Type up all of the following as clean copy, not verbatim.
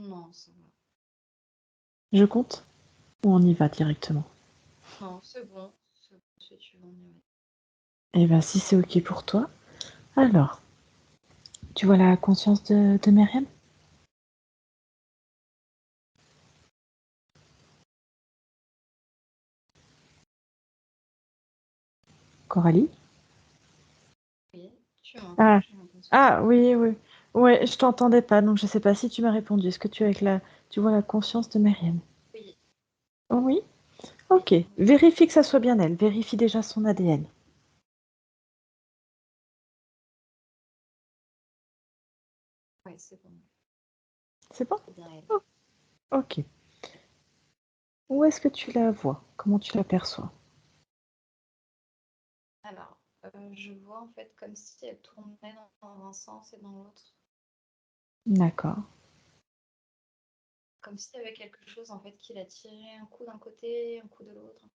Non, ça va. Je compte ou on y va directement? Non, c'est bon. C'est bon, si tu veux, on y va. Eh bien, si c'est OK pour toi, alors, tu vois la conscience de Myriam? Coralie? Oui, tu m'entends, Ah, j'ai l'impression. ah oui, oui. Ouais, je t'entendais pas, donc je sais pas si tu m'as répondu. Est-ce que tu vois la conscience de Myriam? Oui, Oh oui? oui, OK. oui. Vérifie que ça soit bien elle. Vérifie déjà son ADN. Ouais, c'est bon. C'est bon? C'est bien elle. Oh, OK. Où est-ce que tu la vois? Comment tu l'aperçois? Alors, je vois en fait comme si elle tournait dans un sens et dans l'autre. D'accord. Comme s'il y avait quelque chose en fait qui la tirait un coup d'un côté, un coup de l'autre.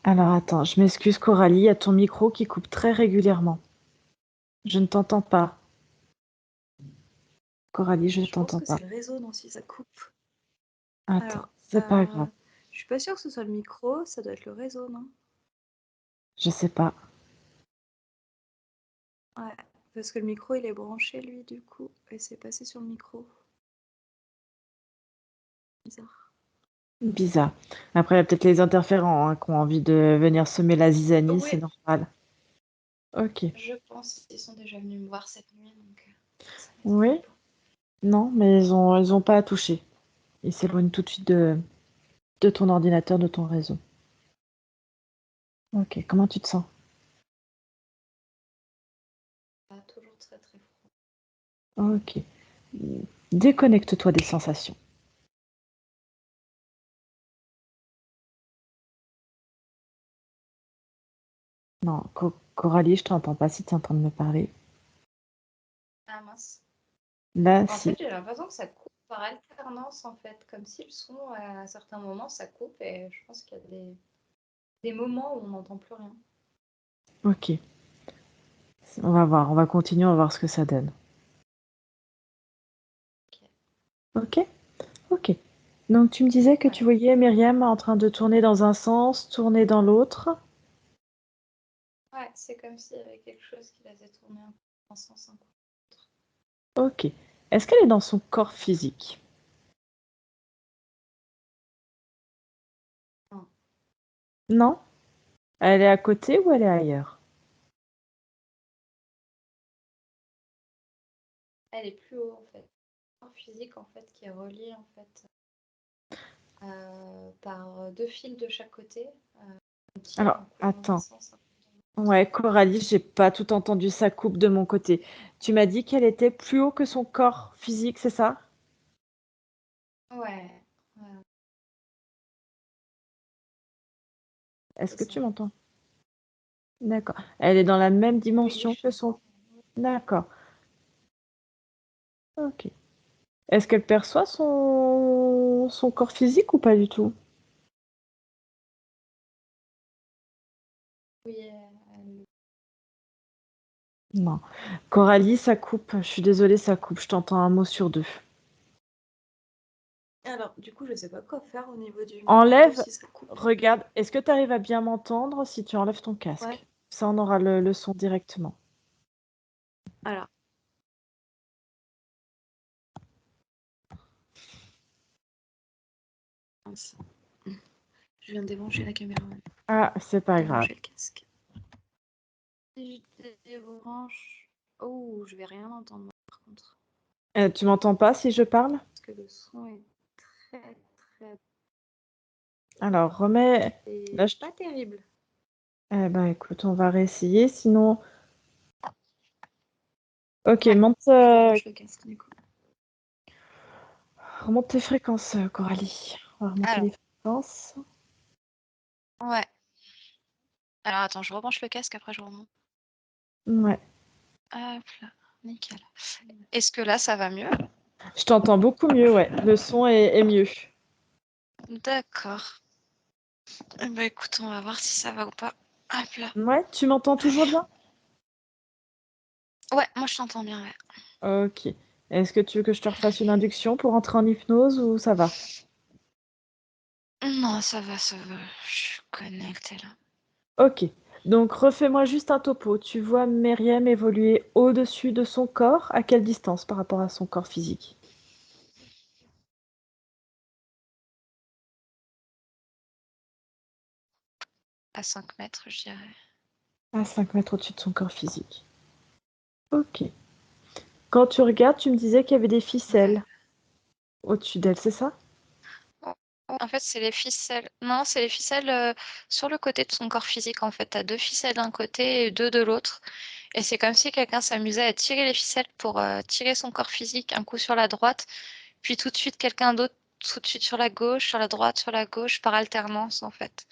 Alors attends, je m'excuse Coralie, il y a ton micro qui coupe très régulièrement. Je ne t'entends pas. Coralie, je ne Je pense t'entends que pas. c'est le réseau, non, si ça coupe. Attends, Alors, c'est pas grave. je suis pas sûre que ce soit le micro, ça doit être le réseau, non? Je sais pas. Ouais, parce que le micro il est branché lui du coup, et c'est passé sur le micro. Bizarre. Bizarre. Après, il y a peut-être les interférents qui ont envie de venir semer la zizanie, Oui, c'est normal. Ok. je pense qu'ils sont déjà venus me voir cette nuit, donc ça Oui? m'étonnerait pas. Non, mais ils ont pas à toucher. Ils s'éloignent tout de suite de ton ordinateur, de ton réseau. Ok, comment tu te sens? Toujours très très froid. Ok. Déconnecte-toi des sensations. Non, Coralie, je t'entends pas si tu es en train de me parler. Ah mince. Là, En si. fait, j'ai l'impression que ça coupe par alternance en fait, comme si le son à certains moments ça coupe et je pense qu'il y a des moments où on n'entend plus rien. Ok. On va voir, on va continuer, on va voir ce que ça donne. Ok. Ok? Ok. Donc tu me disais que tu Ouais. voyais Myriam en train de tourner dans un sens, tourner dans l'autre. Ouais, c'est comme s'il y avait quelque chose qui la faisait tourner un sens, un coup. Ok. Est-ce qu'elle est dans son corps physique? Non. Non? Elle est à côté ou elle est ailleurs? Elle est plus haut en fait. Le corps physique en fait qui est relié en fait par deux fils de chaque côté. On tire Alors, un coup dans un attends. sens, un coup dans l'autre. Ouais, Coralie, j'ai pas tout entendu, ça coupe de mon côté. Tu m'as dit qu'elle était plus haut que son corps physique, c'est ça? Ouais, ouais, Est-ce c'est que ça. tu m'entends? D'accord. Elle est dans la même Oui, dimension je que son... t'entends. D'accord. Ok. Est-ce qu'elle perçoit son corps physique ou pas du tout? Oui, Non. Coralie, ça coupe. Je suis désolée, ça coupe. Je t'entends un mot sur deux. alors, du coup, je sais pas quoi faire au niveau du micro Enlève, si ça coupe. regarde. Est-ce que tu arrives à bien m'entendre si tu enlèves ton Ouais. casque? Ça, on aura le son directement. Alors, mince. Je viens de débrancher la caméra. Ah, c'est pas grave. Débrancher le casque. Si je débranche. Oh, je vais rien entendre moi, par contre. Tu m'entends pas si je parle? Parce que le son est très très. Alors, remets... Là, C'est pas terrible. Eh ben, écoute, on va réessayer. Sinon... Ok, Ouais, monte, je rebranche le casque du coup. remonte tes fréquences, Coralie. On va remonter les Alors, fréquences. ouais. Alors attends, je rebranche le casque, après je remonte. Ouais. Hop là, nickel. Est-ce que là, ça va mieux? Je t'entends beaucoup mieux, ouais. Le son est mieux. D'accord. Eh ben, écoute, on va voir si ça va ou pas. Hop là. Ouais, tu m'entends toujours bien? Ouais, moi je t'entends bien, ouais. Ok. Est-ce que tu veux que je te refasse une induction pour entrer en hypnose ou ça va? Non, ça va, ça va. Je suis connectée là. Ok. Donc refais-moi juste un topo. Tu vois Myriam évoluer au-dessus de son corps, à quelle distance par rapport à son corps physique? À 5 mètres, je dirais. À 5 mètres au-dessus de son corps physique. Ok. Quand tu regardes, tu me disais qu'il y avait des Ouais. ficelles au-dessus d'elle, c'est ça? Oh, oh, en fait, c'est les ficelles. Non, c'est les ficelles sur le côté de son corps physique. En fait, t'as 2 ficelles d'un côté et 2 de l'autre. Et c'est comme si quelqu'un s'amusait à tirer les ficelles pour tirer son corps physique, un coup sur la droite, puis tout de suite quelqu'un d'autre, tout de suite sur la gauche, sur la droite, sur la gauche, par alternance en fait.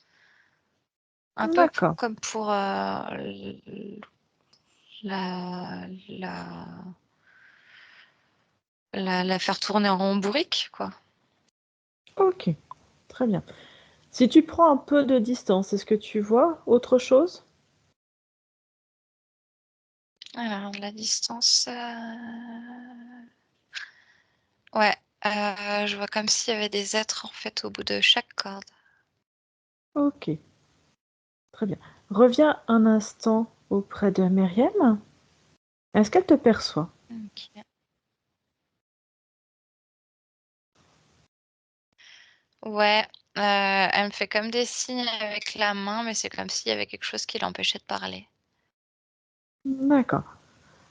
Un peu D'accord. comme pour la, la, la faire tourner en bourrique, quoi. Ok. Très bien. Si tu prends un peu de distance, est-ce que tu vois autre chose? Alors, la distance. Ouais, je vois comme s'il y avait des êtres en fait au bout de chaque corde. Ok. Très bien. Reviens un instant auprès de Myriam. Est-ce qu'elle te perçoit? Ok. Ouais, elle me fait comme des signes avec la main, mais c'est comme s'il y avait quelque chose qui l'empêchait de parler. D'accord.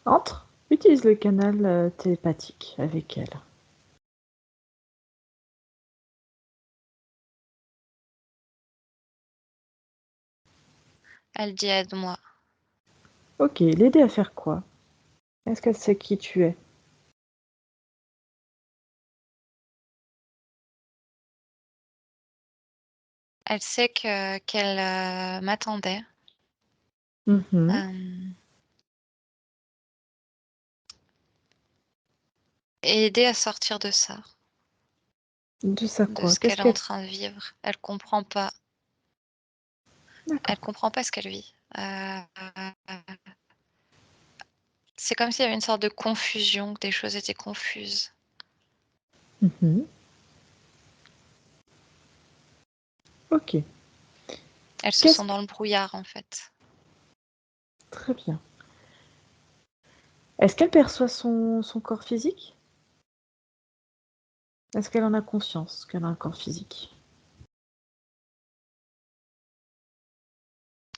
Entre. Utilise le canal télépathique avec elle. Elle dit aide-moi. Ok. L'aider à faire quoi? Est-ce qu'elle sait qui tu es? Elle sait qu'elle m'attendait. Mhm. euh, et aider à sortir de ça, De ça de quoi? ce Qu'est-ce qu'elle est en qu'elle... train de vivre. Elle comprend pas. Elle D'accord. comprend pas ce qu'elle vit. C'est comme s'il y avait une sorte de confusion, que des choses étaient confuses. Mhm. Ok. Elles se Qu'est-ce sent que... dans le brouillard en fait. Très bien. Est-ce qu'elle perçoit son corps physique? Est-ce qu'elle en a conscience qu'elle a un corps physique?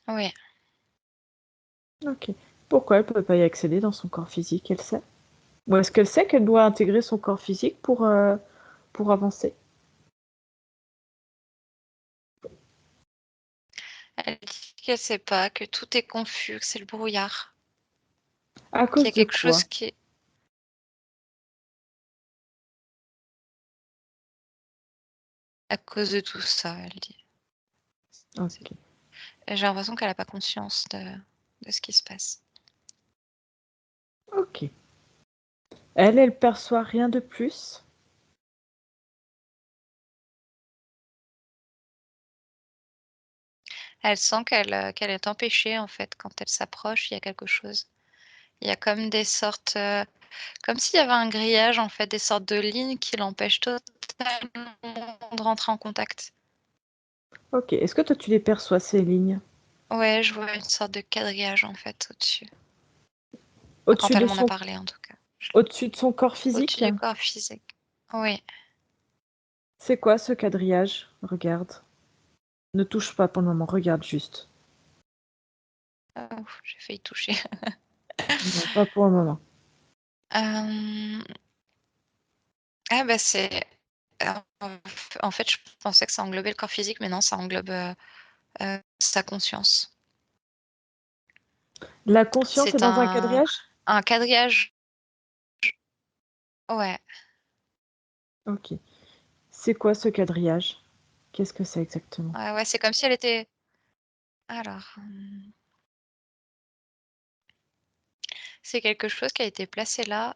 Oui. Ok. Pourquoi elle peut pas y accéder dans son corps physique, elle sait? Ou est-ce qu'elle sait qu'elle doit intégrer son corps physique pour avancer? Elle dit qu'elle sait pas, que tout est confus, que c'est le brouillard. À Qu'il y cause a de quelque quoi? chose qui est à cause de tout ça, elle dit. Ok. J'ai l'impression qu'elle n'a pas conscience de ce qui se passe. Ok. Elle perçoit rien de plus? Elle sent qu'elle est empêchée en fait. Quand elle s'approche, il y a quelque chose. Il y a comme des sortes, comme s'il y avait un grillage en fait, des sortes de lignes qui l'empêchent totalement de rentrer en contact. Ok. Est-ce que toi tu les perçois ces lignes? Ouais, je vois une sorte de quadrillage en fait au-dessus. Enfin, quand Au-dessus elle de m'en a son parlé en tout cas. au-dessus de son corps Au-dessus physique? du corps physique. Oui. C'est quoi ce quadrillage? Regarde. Ne touche pas pour le moment, regarde juste. Oh, j'ai failli toucher. Non, pas pour le moment. Euh, Ah bah c'est en fait, je pensais que ça englobait le corps physique, mais non, ça englobe, sa conscience. La conscience est C'est dans un quadrillage? un quadrillage, ouais. Ok. C'est quoi ce quadrillage? Qu'est-ce que c'est exactement? Ouais, ouais, c'est comme si elle était alors, c'est quelque chose qui a été placé là,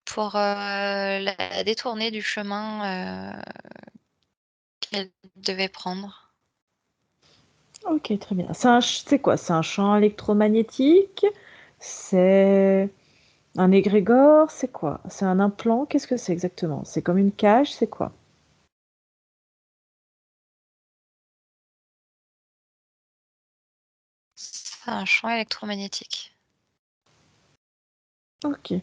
pour, la détourner du chemin, qu'elle devait prendre. Ok, très bien. C'est quoi? C'est un champ électromagnétique? C'est un égrégore, c'est quoi? C'est un implant? Qu'est-ce que c'est exactement? C'est comme une cage, c'est quoi? C'est un champ électromagnétique. Ok.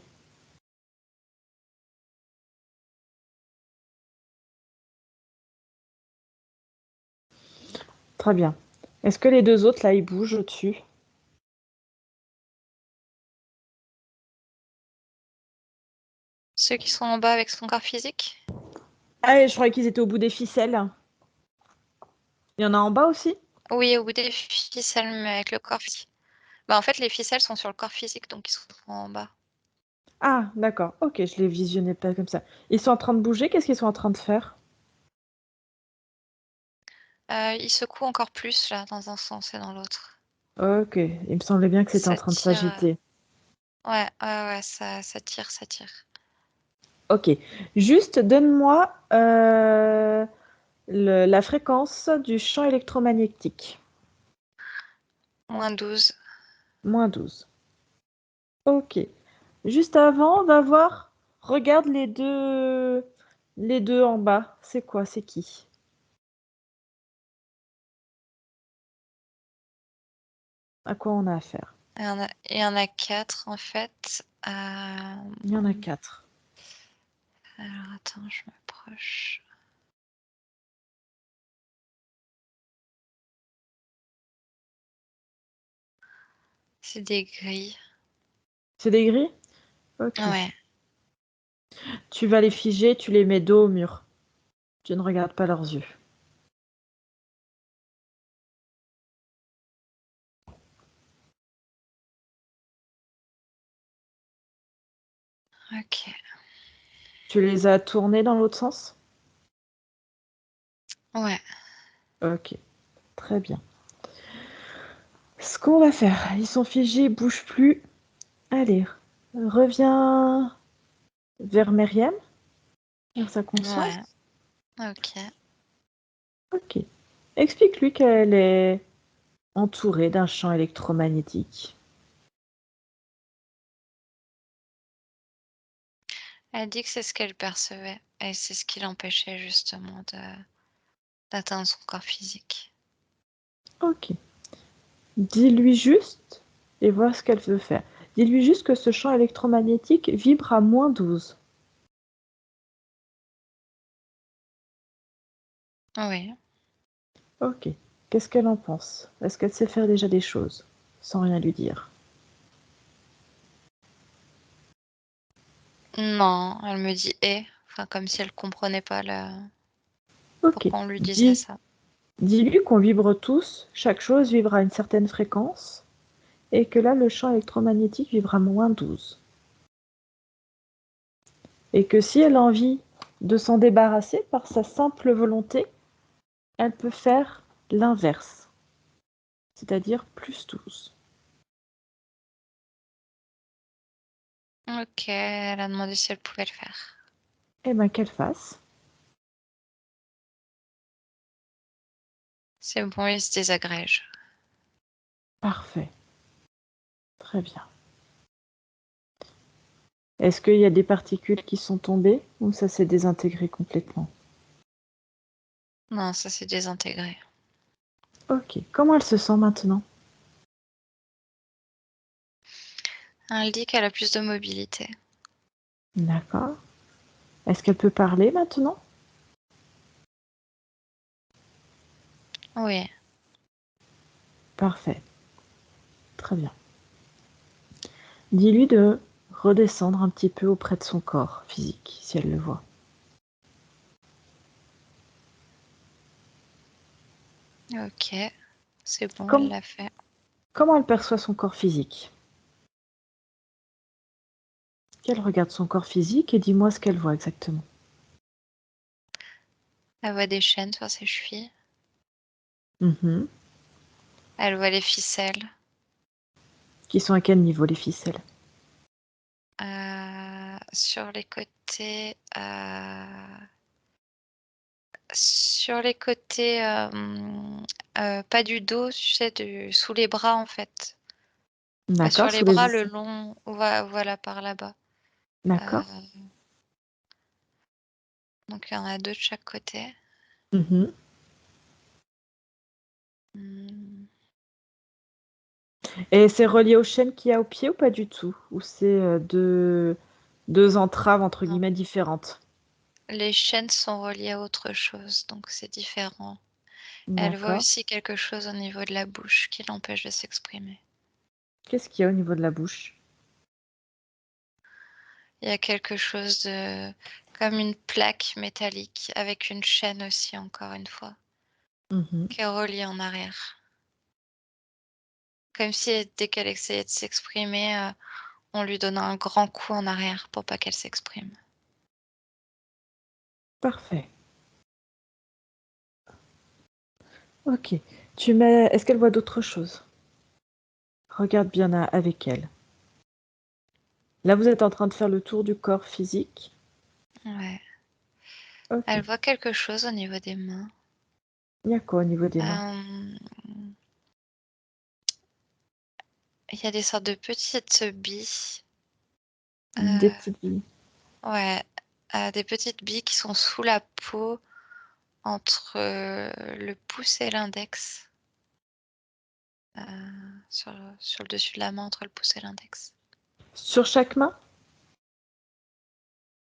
Très bien. Est-ce que les deux autres, là, ils bougent au-dessus? Ceux qui sont en bas avec son corps physique? Ah, je croyais qu'ils étaient au bout des ficelles. Il y en a en bas aussi? Oui, au bout des ficelles, mais avec le corps physique. Bah, en fait, les ficelles sont sur le corps physique, donc ils sont en bas. Ah, d'accord. Ok, je les visionnais pas comme ça. Ils sont en train de bouger? Qu'est-ce qu'ils sont en train de faire? Ils secouent encore plus, là, dans un sens et dans l'autre. Ok, il me semblait bien que c'était en Ça train de tire, s'agiter. ouais, ouais, ça tire, ça tire. Ok, juste donne-moi la fréquence du champ électromagnétique. -12. -12. Ok. Juste avant, on va voir. Regarde les deux en bas. C'est quoi? C'est qui? À quoi on a affaire? Il y en a 4, en fait. Il y en a 4. Alors, attends, je m'approche. C'est des grilles. C'est des grilles? Ok. Ouais, Tu vas les figer, tu les mets dos au mur. Tu ne regardes pas leurs yeux. ok. Tu les as tournés dans l'autre sens? Ouais, Ok, très bien. Ce qu'on va faire, ils sont figés, ils bougent plus. Allez, reviens vers Myriam, vers sa ouais, conscience. ok. Ok. Explique-lui qu'elle est entourée d'un champ électromagnétique. Elle dit que c'est ce qu'elle percevait et c'est ce qui l'empêchait justement d'atteindre son corps physique. Ok. Dis-lui juste, et vois ce qu'elle veut faire. Dis-lui juste que ce champ électromagnétique vibre à -12. Oui. Ok. Qu'est-ce qu'elle en pense? Est-ce qu'elle sait faire déjà des choses, sans rien lui dire? Non, elle me dit «et», enfin comme si elle comprenait pas Ok. pourquoi on lui disait Dis, ça. dis-lui qu'on vibre tous, chaque chose vibre à une certaine fréquence, et que là, le champ électromagnétique vibre à -12. Et que si elle a envie de s'en débarrasser par sa simple volonté, elle peut faire l'inverse, c'est-à-dire +12. Ok, elle a demandé si elle pouvait le faire. Eh ben qu'elle fasse. C'est bon, il se désagrège. Parfait. Très bien. Est-ce qu'il y a des particules qui sont tombées ou ça s'est désintégré complètement? Non, ça s'est désintégré. Ok. Comment elle se sent maintenant? Elle dit qu'elle a plus de mobilité. D'accord. Est-ce qu'elle peut parler maintenant? Oui, Parfait. Très bien. Dis-lui de redescendre un petit peu auprès de son corps physique, si elle le voit. ok. C'est bon, elle Com- l'a fait. Comment elle perçoit son corps physique? Qu'elle regarde son corps physique et dis-moi ce qu'elle voit exactement. Elle voit des chaînes sur ses chevilles. Mhm. Elle voit les ficelles. Qui sont à quel niveau les ficelles? Sur les côtés, pas du dos, tu sais, sous les bras en fait. D'accord, Sur les sous les bras, le aisselles. long, voilà, par là-bas. D'accord. Donc il y en a 2 de chaque côté. Mhm. Hmm. Et c'est relié aux chaînes qu'il y a au pied ou pas du tout? Ou c'est deux entraves entre Non. guillemets différentes? Les chaînes sont reliées à autre chose, donc c'est différent. Elle voit D'accord. aussi quelque chose au niveau de la bouche qui l'empêche de s'exprimer. Qu'est-ce qu'il y a au niveau de la bouche? Il y a quelque chose de comme une plaque métallique avec une chaîne aussi, encore une fois, Mhm. qui est reliée en arrière. Comme si dès qu'elle essayait de s'exprimer, on lui donnait un grand coup en arrière pour pas qu'elle s'exprime. Parfait. Ok. Est-ce qu'elle voit d'autres choses? Regarde bien avec elle. Là, vous êtes en train de faire le tour du corps physique. Ouais. Ok. Elle voit quelque chose au niveau des mains. Il y a quoi au niveau des mains? Il y a des sortes de petites billes. Des petites billes. Ouais, des petites billes qui sont sous la peau entre le pouce et l'index. Sur le dessus de la main entre le pouce et l'index. Sur chaque main?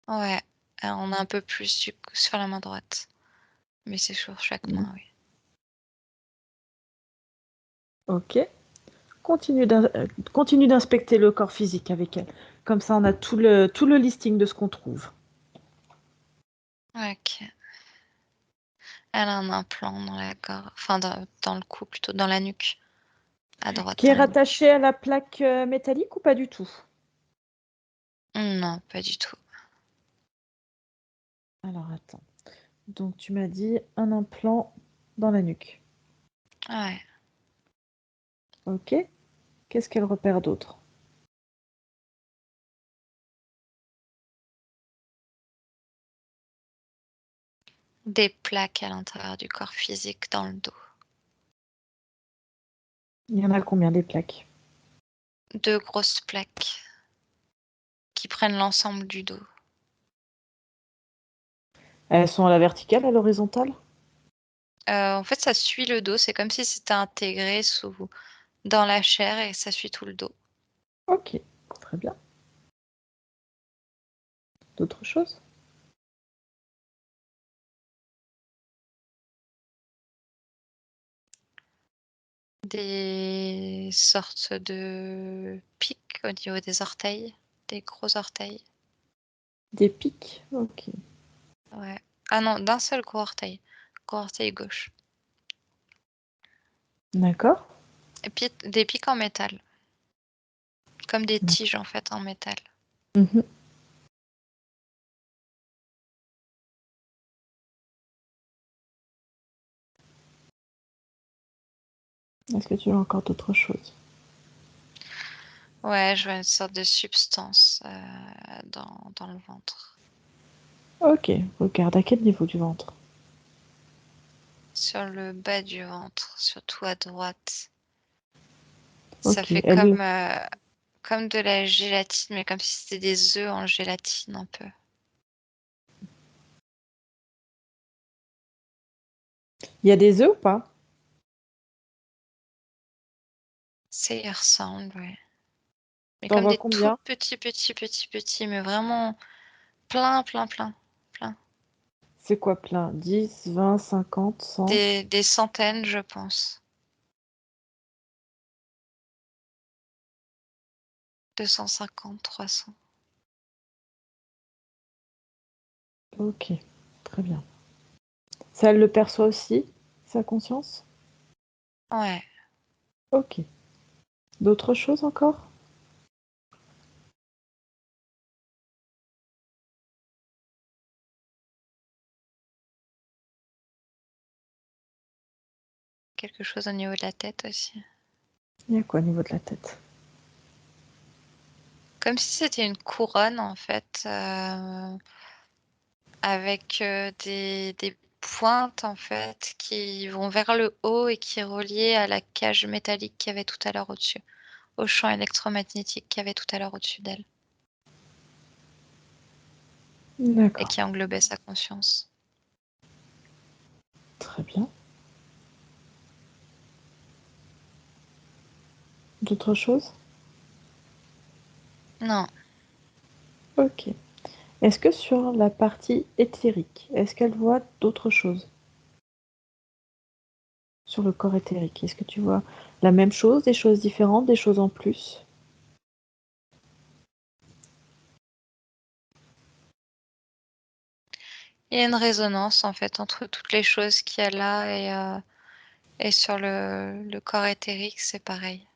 Ouais, on a un peu plus du coup sur la main droite. Mais c'est sur chaque Mm. main, oui. Ok. Continue d'inspecter le corps physique avec elle. Comme ça, on a tout le listing de ce qu'on trouve. Ok. Elle a un implant dans la gorge, enfin dans le cou plutôt, dans la nuque. À droite, Qui est dans la nuque. rattaché à la plaque métallique ou pas du tout? Non, pas du tout. Alors, attends. Donc, tu m'as dit un implant dans la nuque. Ouais. Ok. Qu'est-ce qu'elle repère d'autre? Des plaques à l'intérieur du corps physique dans le dos. Il y en a combien des plaques? 2 grosses plaques qui prennent l'ensemble du dos. Elles sont à la verticale, à l'horizontale? En fait, ça suit le dos. C'est comme si c'était intégré dans la chair et ça suit tout le dos. Ok, très bien. D'autres choses? Des sortes de pics au niveau des orteils, des gros orteils. Des pics? Ok. Ouais. Ah non, d'un seul gros orteil gauche. D'accord. Et puis des pics en métal, comme des tiges en fait en métal. Mhm. Est-ce que tu as encore d'autres choses? Ouais, je vois une sorte de substance dans le ventre. Ok, regarde à quel niveau du ventre? Sur le bas du ventre, surtout à droite. Ça Ok, fait elle. comme de la gélatine, mais comme si c'était des œufs en gélatine un peu. Il y a des œufs ou pas? Ça y ressemble, ouais. Mais T'en comme vois des tout combien? petits, mais vraiment plein, plein, plein, plein. C'est quoi plein? 10, 20, 50, 100? Des centaines, je pense. 250, 300. Ok, très bien. Ça, elle le perçoit aussi, sa conscience? Ouais. Ok. D'autres choses encore? Quelque chose au niveau de la tête aussi. Il y a quoi au niveau de la tête? Comme si c'était une couronne, en fait, avec des pointes, en fait, qui vont vers le haut et qui est reliée à la cage métallique qu'il y avait tout à l'heure au champ électromagnétique qu'il y avait tout à l'heure au-dessus d'elle et D'accord, qui englobait sa conscience. très bien. D'autres choses? Non, Ok. Est-ce que sur la partie éthérique, est-ce qu'elle voit d'autres choses? Sur le corps éthérique, est-ce que tu vois la même chose, des choses différentes, des choses en plus? il y a une résonance en fait entre toutes les choses qu'il y a là et sur le corps éthérique, c'est pareil.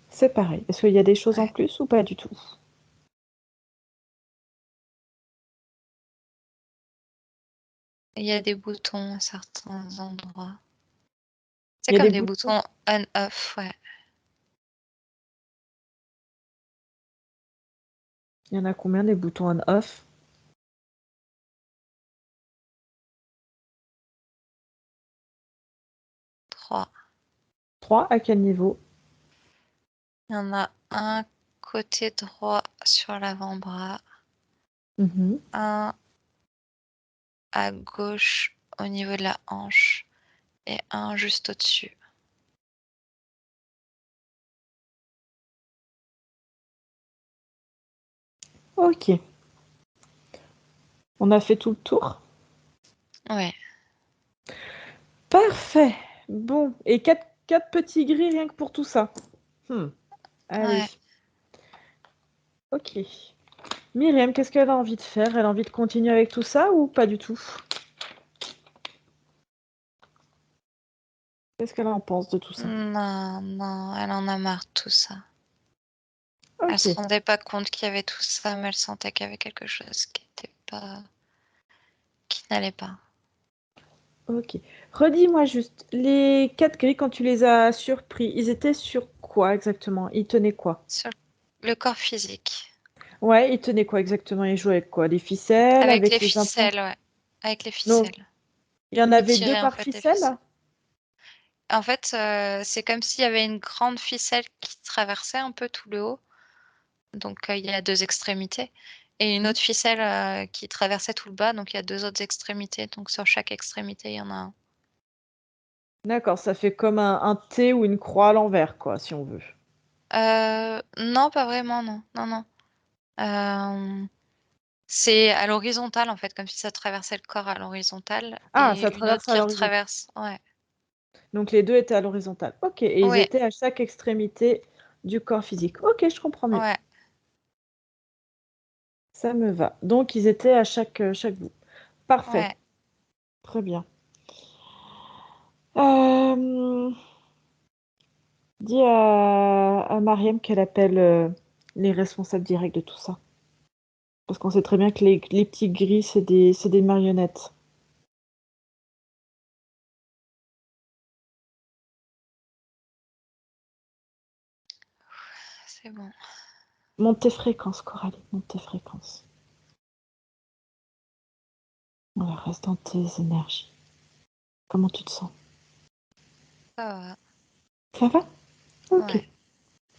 C'est pareil. Est-ce qu'il y a des choses en Ouais. plus ou pas du tout? Il y a des boutons à certains endroits. C'est Il y a comme des des boutons. boutons on-off, ouais. Il y en a combien des boutons on-off? 3. 3 à quel niveau? Il y en a un côté droit sur l'avant-bras, Mhm. un à gauche au niveau de la hanche et un juste au-dessus. Ok. On a fait tout le tour? Ouais, Parfait. Bon, et quatre petits gris rien que pour tout ça. Allez. ouais. Ok. Myriam, qu'est-ce qu'elle a envie de faire? Elle a envie de continuer avec tout ça ou pas du tout? Qu'est-ce qu'elle en pense de tout ça? Non, non, elle en a marre de tout ça. Elle se Ok. rendait pas compte qu'il y avait tout ça, mais elle sentait qu'il y avait quelque chose qui n'allait pas. Ok. Redis-moi juste, les 4 gris, quand tu les as surpris, ils étaient sur quoi exactement? Ils tenaient quoi? Sur le corps physique. Ouais, ils tenaient quoi exactement? Ils jouaient avec quoi? Des ficelles, Avec les avec les implants? ficelles, ouais. Avec les Donc, ficelles. il y en Il avait deux tirait en par fait des ficelle? ficelles. En fait, c'est comme s'il y avait une grande ficelle qui traversait un peu tout le haut. Donc, il y a 2 extrémités et une Hmm. autre ficelle, qui traversait tout le bas, donc il y a 2 autres extrémités. Donc sur chaque extrémité, il y en a un. D'accord, ça fait comme un T ou une croix à l'envers, quoi, si on veut. Non, pas vraiment, non. Non, non. Hem, c'est à l'horizontale, en fait, comme si ça traversait le corps à l'horizontale Ah, ça et une autre traverse à qui l'horizontale. retraverse, ouais. Donc les deux étaient à l'horizontale. Ok, et ils Ouais, étaient à chaque extrémité du corps physique. Ok, je comprends mieux. ouais, Ça me va. Donc ils étaient à chaque bout. Parfait. ouais. Très bien. Euh, Dis à Mariam qu'elle appelle les responsables directs de tout ça. Parce qu'on sait très bien que les petits gris, c'est des marionnettes. C'est bon. Monte tes fréquences, Coralie, monte tes fréquences. Voilà, reste dans tes énergies. Comment tu te sens? Ça va. Ça va? Ok. Ouais.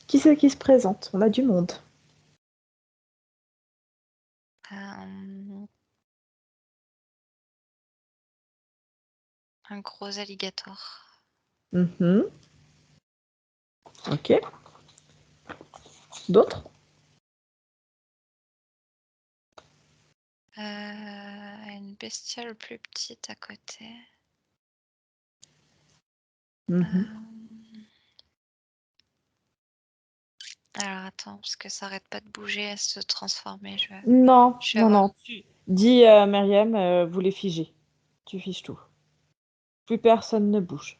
Qui c'est qui se présente? On a du monde. Hem, un gros alligator. Mhm. Ok. D'autres? Une bestiole plus petite à côté. Mhm. Hem, alors attends, parce que ça arrête pas de bouger, à se transformer, Non, je vais non, voir. non. Dis Myriam, vous les figez. Tu figes tout. Plus personne ne bouge.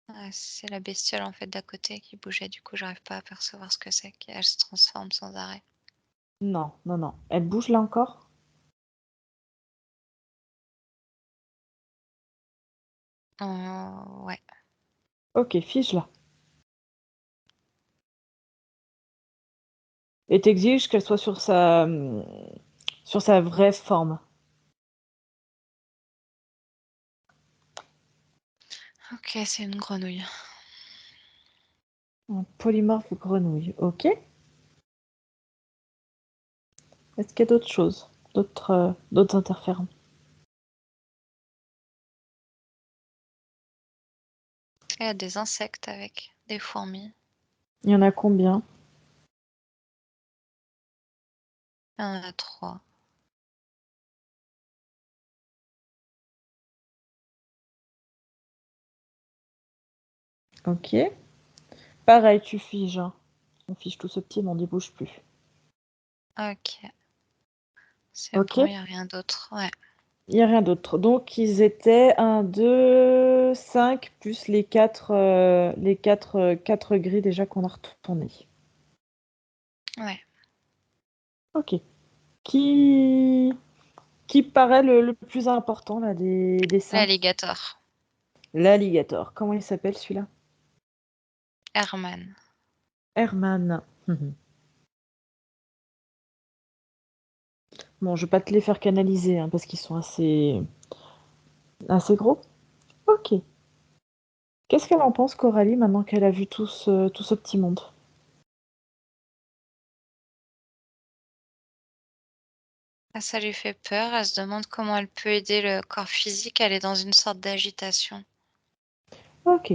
Ouais, c'est la bestiole, en fait, d'à côté qui bougeait, du coup, j'arrive pas à percevoir ce que c'est, qu'elle se transforme sans arrêt. Non, non, non. Elle bouge là encore? Ouais. Ok, fige-la. Et t'exiges qu'elle soit sur sa vraie forme. OK, c'est une grenouille. Un polymorphe grenouille, ok. Est-ce qu'il y a d'autres choses? D'autres interférents? Il y a des insectes avec, des fourmis. Il y en a combien? Il y en a 3. Ok. Pareil, tu figes, hein. On fige tout ce petit, mais on n'y bouge plus. Ok. C'est Ok. bon, il n'y a rien d'autre. Ouais. Il n'y a rien d'autre. Donc, ils étaient 1, 2, 5, plus les 4, quatre gris déjà qu'on a retournés. Ouais. Ok. Qui, qui paraît le plus important là, des 5? L'alligator. L'alligator. Comment il s'appelle celui-là? Herman. Herman. Bon, je vais pas te les faire canaliser hein, parce qu'ils sont assez gros. Ok. Qu'est-ce qu'elle en pense, Coralie, maintenant qu'elle a vu tout ce petit monde? Ah, ça lui fait peur. Elle se demande comment elle peut aider le corps physique. Elle est dans une sorte d'agitation. Ok.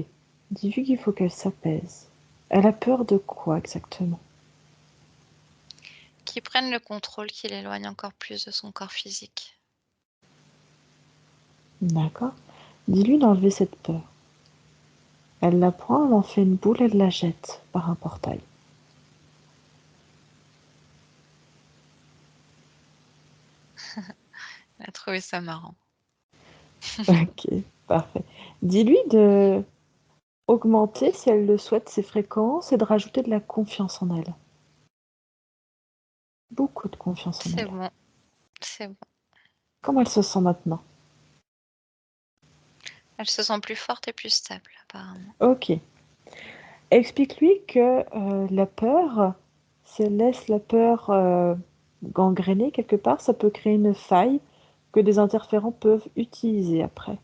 Dis-lui qu'il faut qu'elle s'apaise. Elle a peur de quoi exactement? Qui prenne le contrôle, qui l'éloigne encore plus de son corps physique. D'accord. Dis-lui d'enlever cette peur. Elle la prend, elle en fait une boule, elle la jette par un portail. Elle a trouvé ça marrant. Ok, parfait. Dis-lui de augmenter, si elle le souhaite, ses fréquences et de rajouter de la confiance en elle. Beaucoup de confiance en C'est elle. bon. C'est bon. Comment elle se sent maintenant? Elle se sent plus forte et plus stable, apparemment. Ok. Explique-lui que la peur, si elle laisse la peur gangréner quelque part, ça peut créer une faille que des interférents peuvent utiliser après.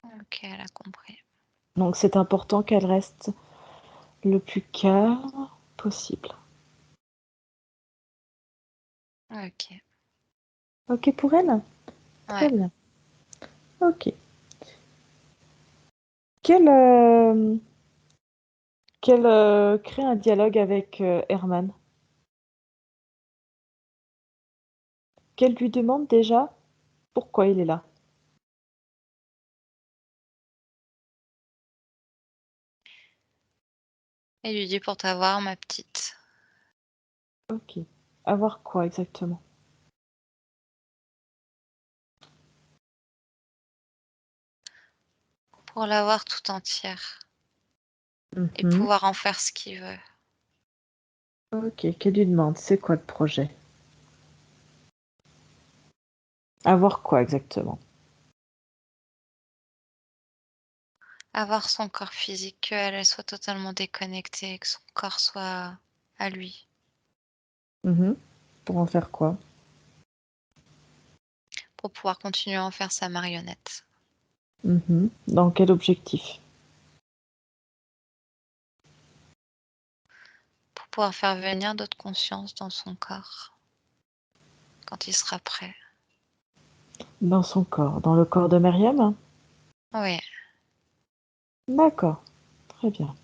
Ok, elle a compris. Donc c'est important qu'elle reste le plus calme possible. Ok. Ok pour elle? Très Ouais. bien. Ok. Qu'elle crée un dialogue avec Herman. Qu'elle lui demande déjà pourquoi il est là. Et lui dit pour t'avoir, ma petite. Ok. Avoir quoi exactement? Pour l'avoir tout entière. Et Mhm. pouvoir en faire ce qu'il veut. Ok. Qu'elle lui demande c'est quoi le projet? Avoir quoi exactement? Avoir son corps physique, qu'elle soit totalement déconnectée, que son corps soit à lui. Mhm. Pour en faire quoi? Pour pouvoir continuer à en faire sa marionnette. Mhm. Dans quel objectif? Pour pouvoir faire venir d'autres consciences dans son corps. Quand il sera prêt. Dans son corps. Dans le corps de Myriam? Oui. D'accord. Très bien.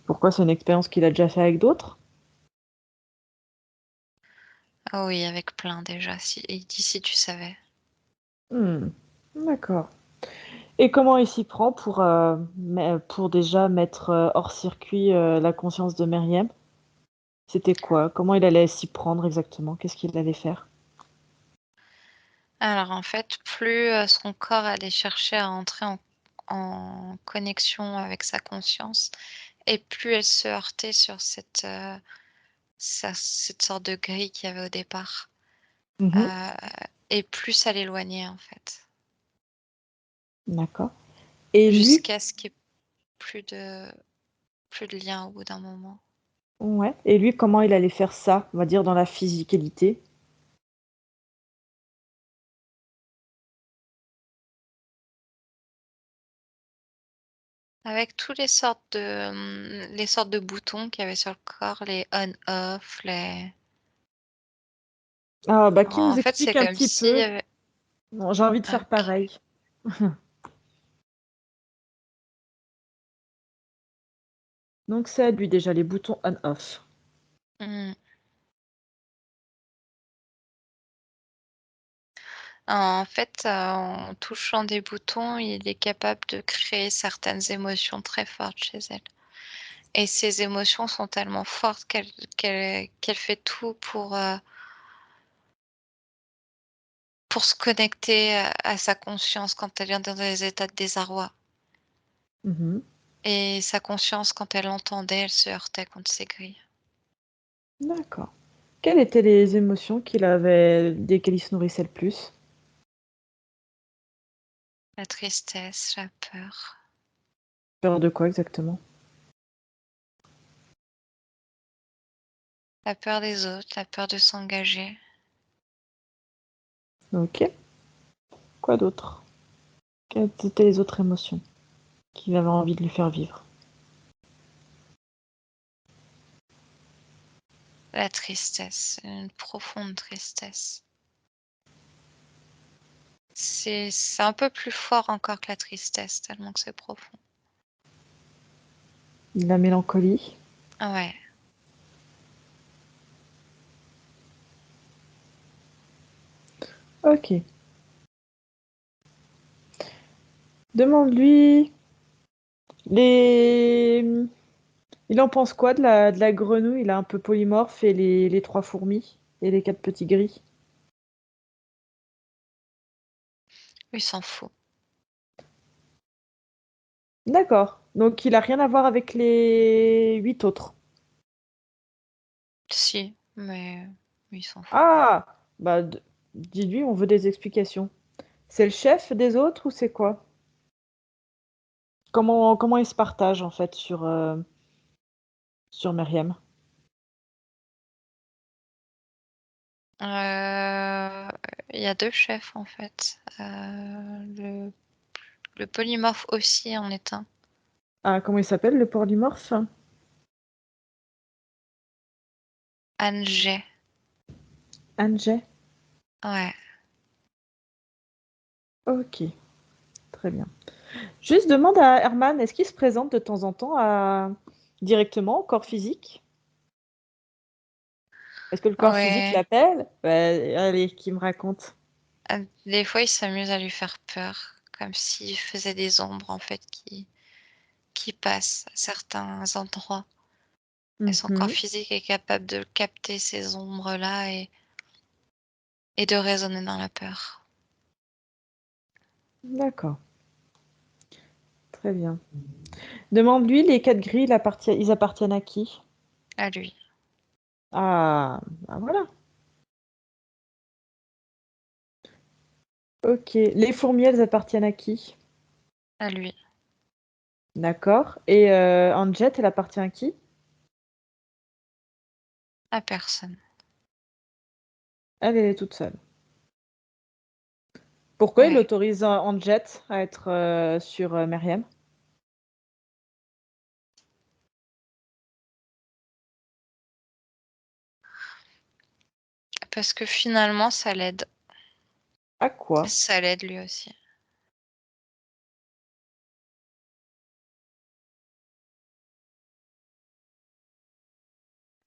Pourquoi c'est une expérience qu'il a déjà fait avec d'autres? Ah oui, avec plein déjà. Si, et d'ici tu savais. Hmm. D'accord. Et comment il s'y prend pour déjà mettre hors circuit la conscience de Myriam? C'était quoi? Comment il allait s'y prendre exactement? Qu'est-ce qu'il allait faire? Alors en fait, plus son corps allait chercher à entrer en connexion avec sa conscience, et plus elle se heurtait sur cette sorte de grille qu'il y avait au départ. Mhm. Euh, et plus ça l'éloignait en fait. D'accord. Et lui, Jusqu'à ce qu'il n'y ait plus de lien au bout d'un moment. ouais. Et lui, comment il allait faire ça, on va dire, dans la physicalité? Avec tous les sortes de boutons qu'il y avait sur le corps, les on-off, les Ah, bah, qui en nous fait, c'est explique un comme petit s'il y peu? avait Non, j'ai envie de faire OK. pareil. Donc c'est à lui déjà les boutons on-off. Mmh. En fait, en touchant des boutons, il est capable de créer certaines émotions très fortes chez elle et ces émotions sont tellement fortes qu'elle fait tout pour se connecter à sa conscience quand elle est dans des états de désarroi Mmh. et sa conscience quand elle entendait, elle se heurtait contre ces grilles. D'accord. Quelles étaient les émotions qu'il avait desquelles il se nourrissait le plus? La tristesse, la peur. Peur de quoi exactement? La peur des autres, la peur de s'engager, OK. Quoi d'autre? Quelles étaient les autres émotions qu'il avait envie de lui faire vivre? la tristesse, une profonde tristesse. C'est un peu plus fort encore que la tristesse, tellement que c'est profond. La mélancolie? Ouais. OK. Demande-lui les il en pense quoi de la grenouille, là, un peu polymorphe et les 3 fourmis et les 4 petits gris? Lui s'en fout. D'accord, donc il a rien à voir avec les 8 autres? Si, mais lui il s'en fout. Ah! Bah, dis-lui, on veut des explications. C'est le chef des autres ou c'est quoi? Comment ils se partagent, en fait, sur Meriem? Heu, il y a 2 chefs en fait. Le polymorphe aussi en est un. Ah, comment il s'appelle le polymorphe? Ange. Anjay? Ouais. OK, très bien. Juste demande à Herman, est-ce qu'il se présente de temps en temps directement au corps physique? Est-ce que le corps physique Ouais. l'appelle? Bah, allez, qu'il me raconte. Des fois, il s'amuse à lui faire peur, comme s'il faisait des ombres en fait qui passent à certains endroits et son corps Mmh. physique est capable de capter ces ombres-là et de raisonner dans la peur. D'accord, très bien. Demande-lui, les 4 grilles, ils appartiennent à qui? À lui, Ah, bah, voilà. OK. Les fourmis, elles appartiennent à qui? à lui, D'accord et Anjet, elle appartient à qui? à personne. Elle, elle est toute seule. Pourquoi il Ouais, autorise Anjet à être, sur, Meriem? parce que finalement ça l'aide. À quoi? Ça l'aide lui aussi,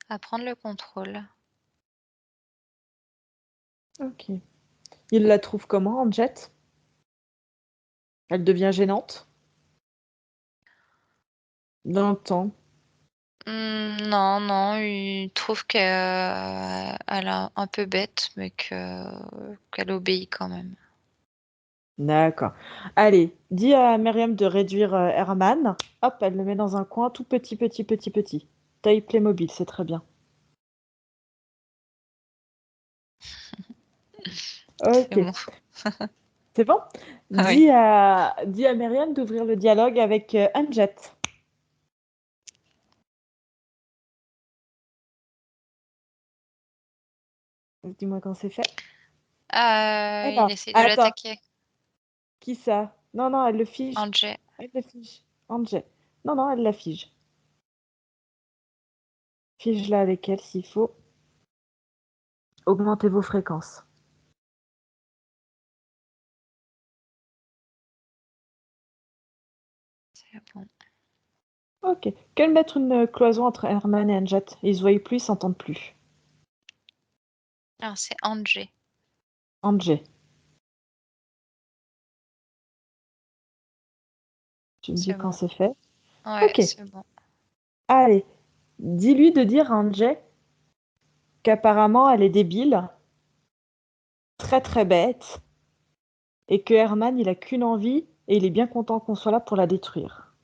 à prendre le contrôle. OK. Il la trouve comment, Anjet? Elle devient gênante? Dans le temps? Non, non, il trouve qu'elle elle est un peu bête, mais qu'elle obéit quand même. D'accord. Allez, dis à Meriem de réduire, Herman. Hop, elle le met dans un coin tout petit, petit, petit, petit. Taille Playmobil, c'est très bien. C'est OK. bon. C'est bon? Oui. Dis à Meriem d'ouvrir le dialogue avec, Amjad. Dis-moi quand c'est fait. Ah Il non, essaie de attends, l'attaquer, qui ça? Non, non, elle le fige. Angel. Elle le fige. Angé. Non, non, elle la fige. Fige-la avec elle s'il faut. Augmentez vos fréquences. C'est bon. Ok. Qu'elle mette une cloison entre Herman et Anjet. Ils se voient plus, ils s'entendent plus. Alors, c'est Angé. Angé. Tu me dis C'est quand bon. c'est fait. Ouais, Ok. c'est bon. Allez. Dis-lui de dire à Angé qu'apparemment elle est débile, très très bête, et que Herman il a qu'une envie et il est bien content qu'on soit là pour la détruire.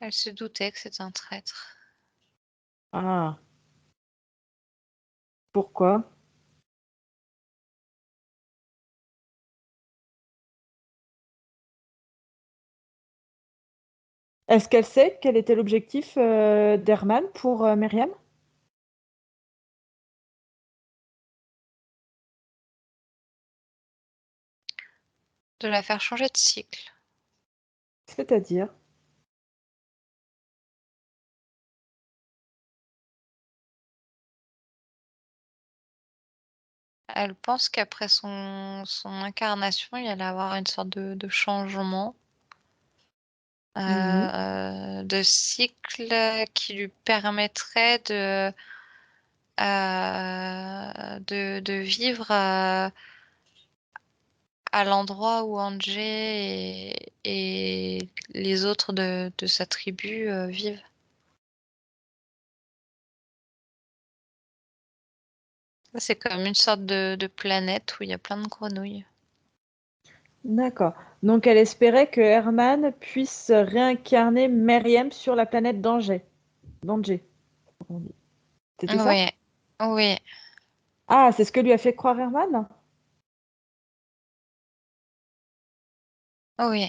Elle se doutait que c'était un traître. Ah. Pourquoi? Est-ce qu'elle sait quel était l'objectif d'Herman pour Myriam? De la faire changer de cycle. C'est-à-dire? Elle pense qu'après son incarnation, il allait avoir une sorte de changement Mhm. de cycle qui lui permettrait de vivre à l'endroit où Angé et les autres de sa tribu vivent. C'est comme une sorte de planète où il y a plein de grenouilles. D'accord. Donc elle espérait que Herman puisse réincarner Myriam sur la planète d'Angers. D'Angers, on dit. C'était ça? Oui, oui, Ah, c'est ce que lui a fait croire Herman? oui.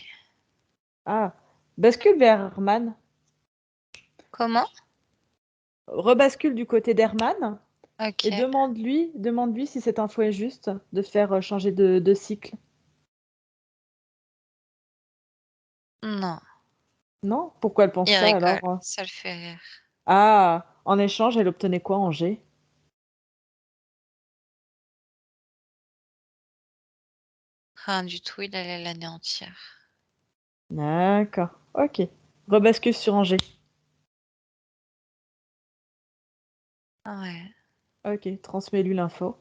Ah, bascule vers Herman. Comment? Rebascule du côté d'Herman et Ok. demande-lui si cette info est juste de faire changer de cycle. Non, Non? Pourquoi elle pense il ça rigole, alors? ça le fait rire. Ah, en échange, elle obtenait quoi, Angers? Rien du tout, il allait l'anéantir. D'accord, ok. Rebascule sur Angers. Ouais. Ok, transmets-lui l'info.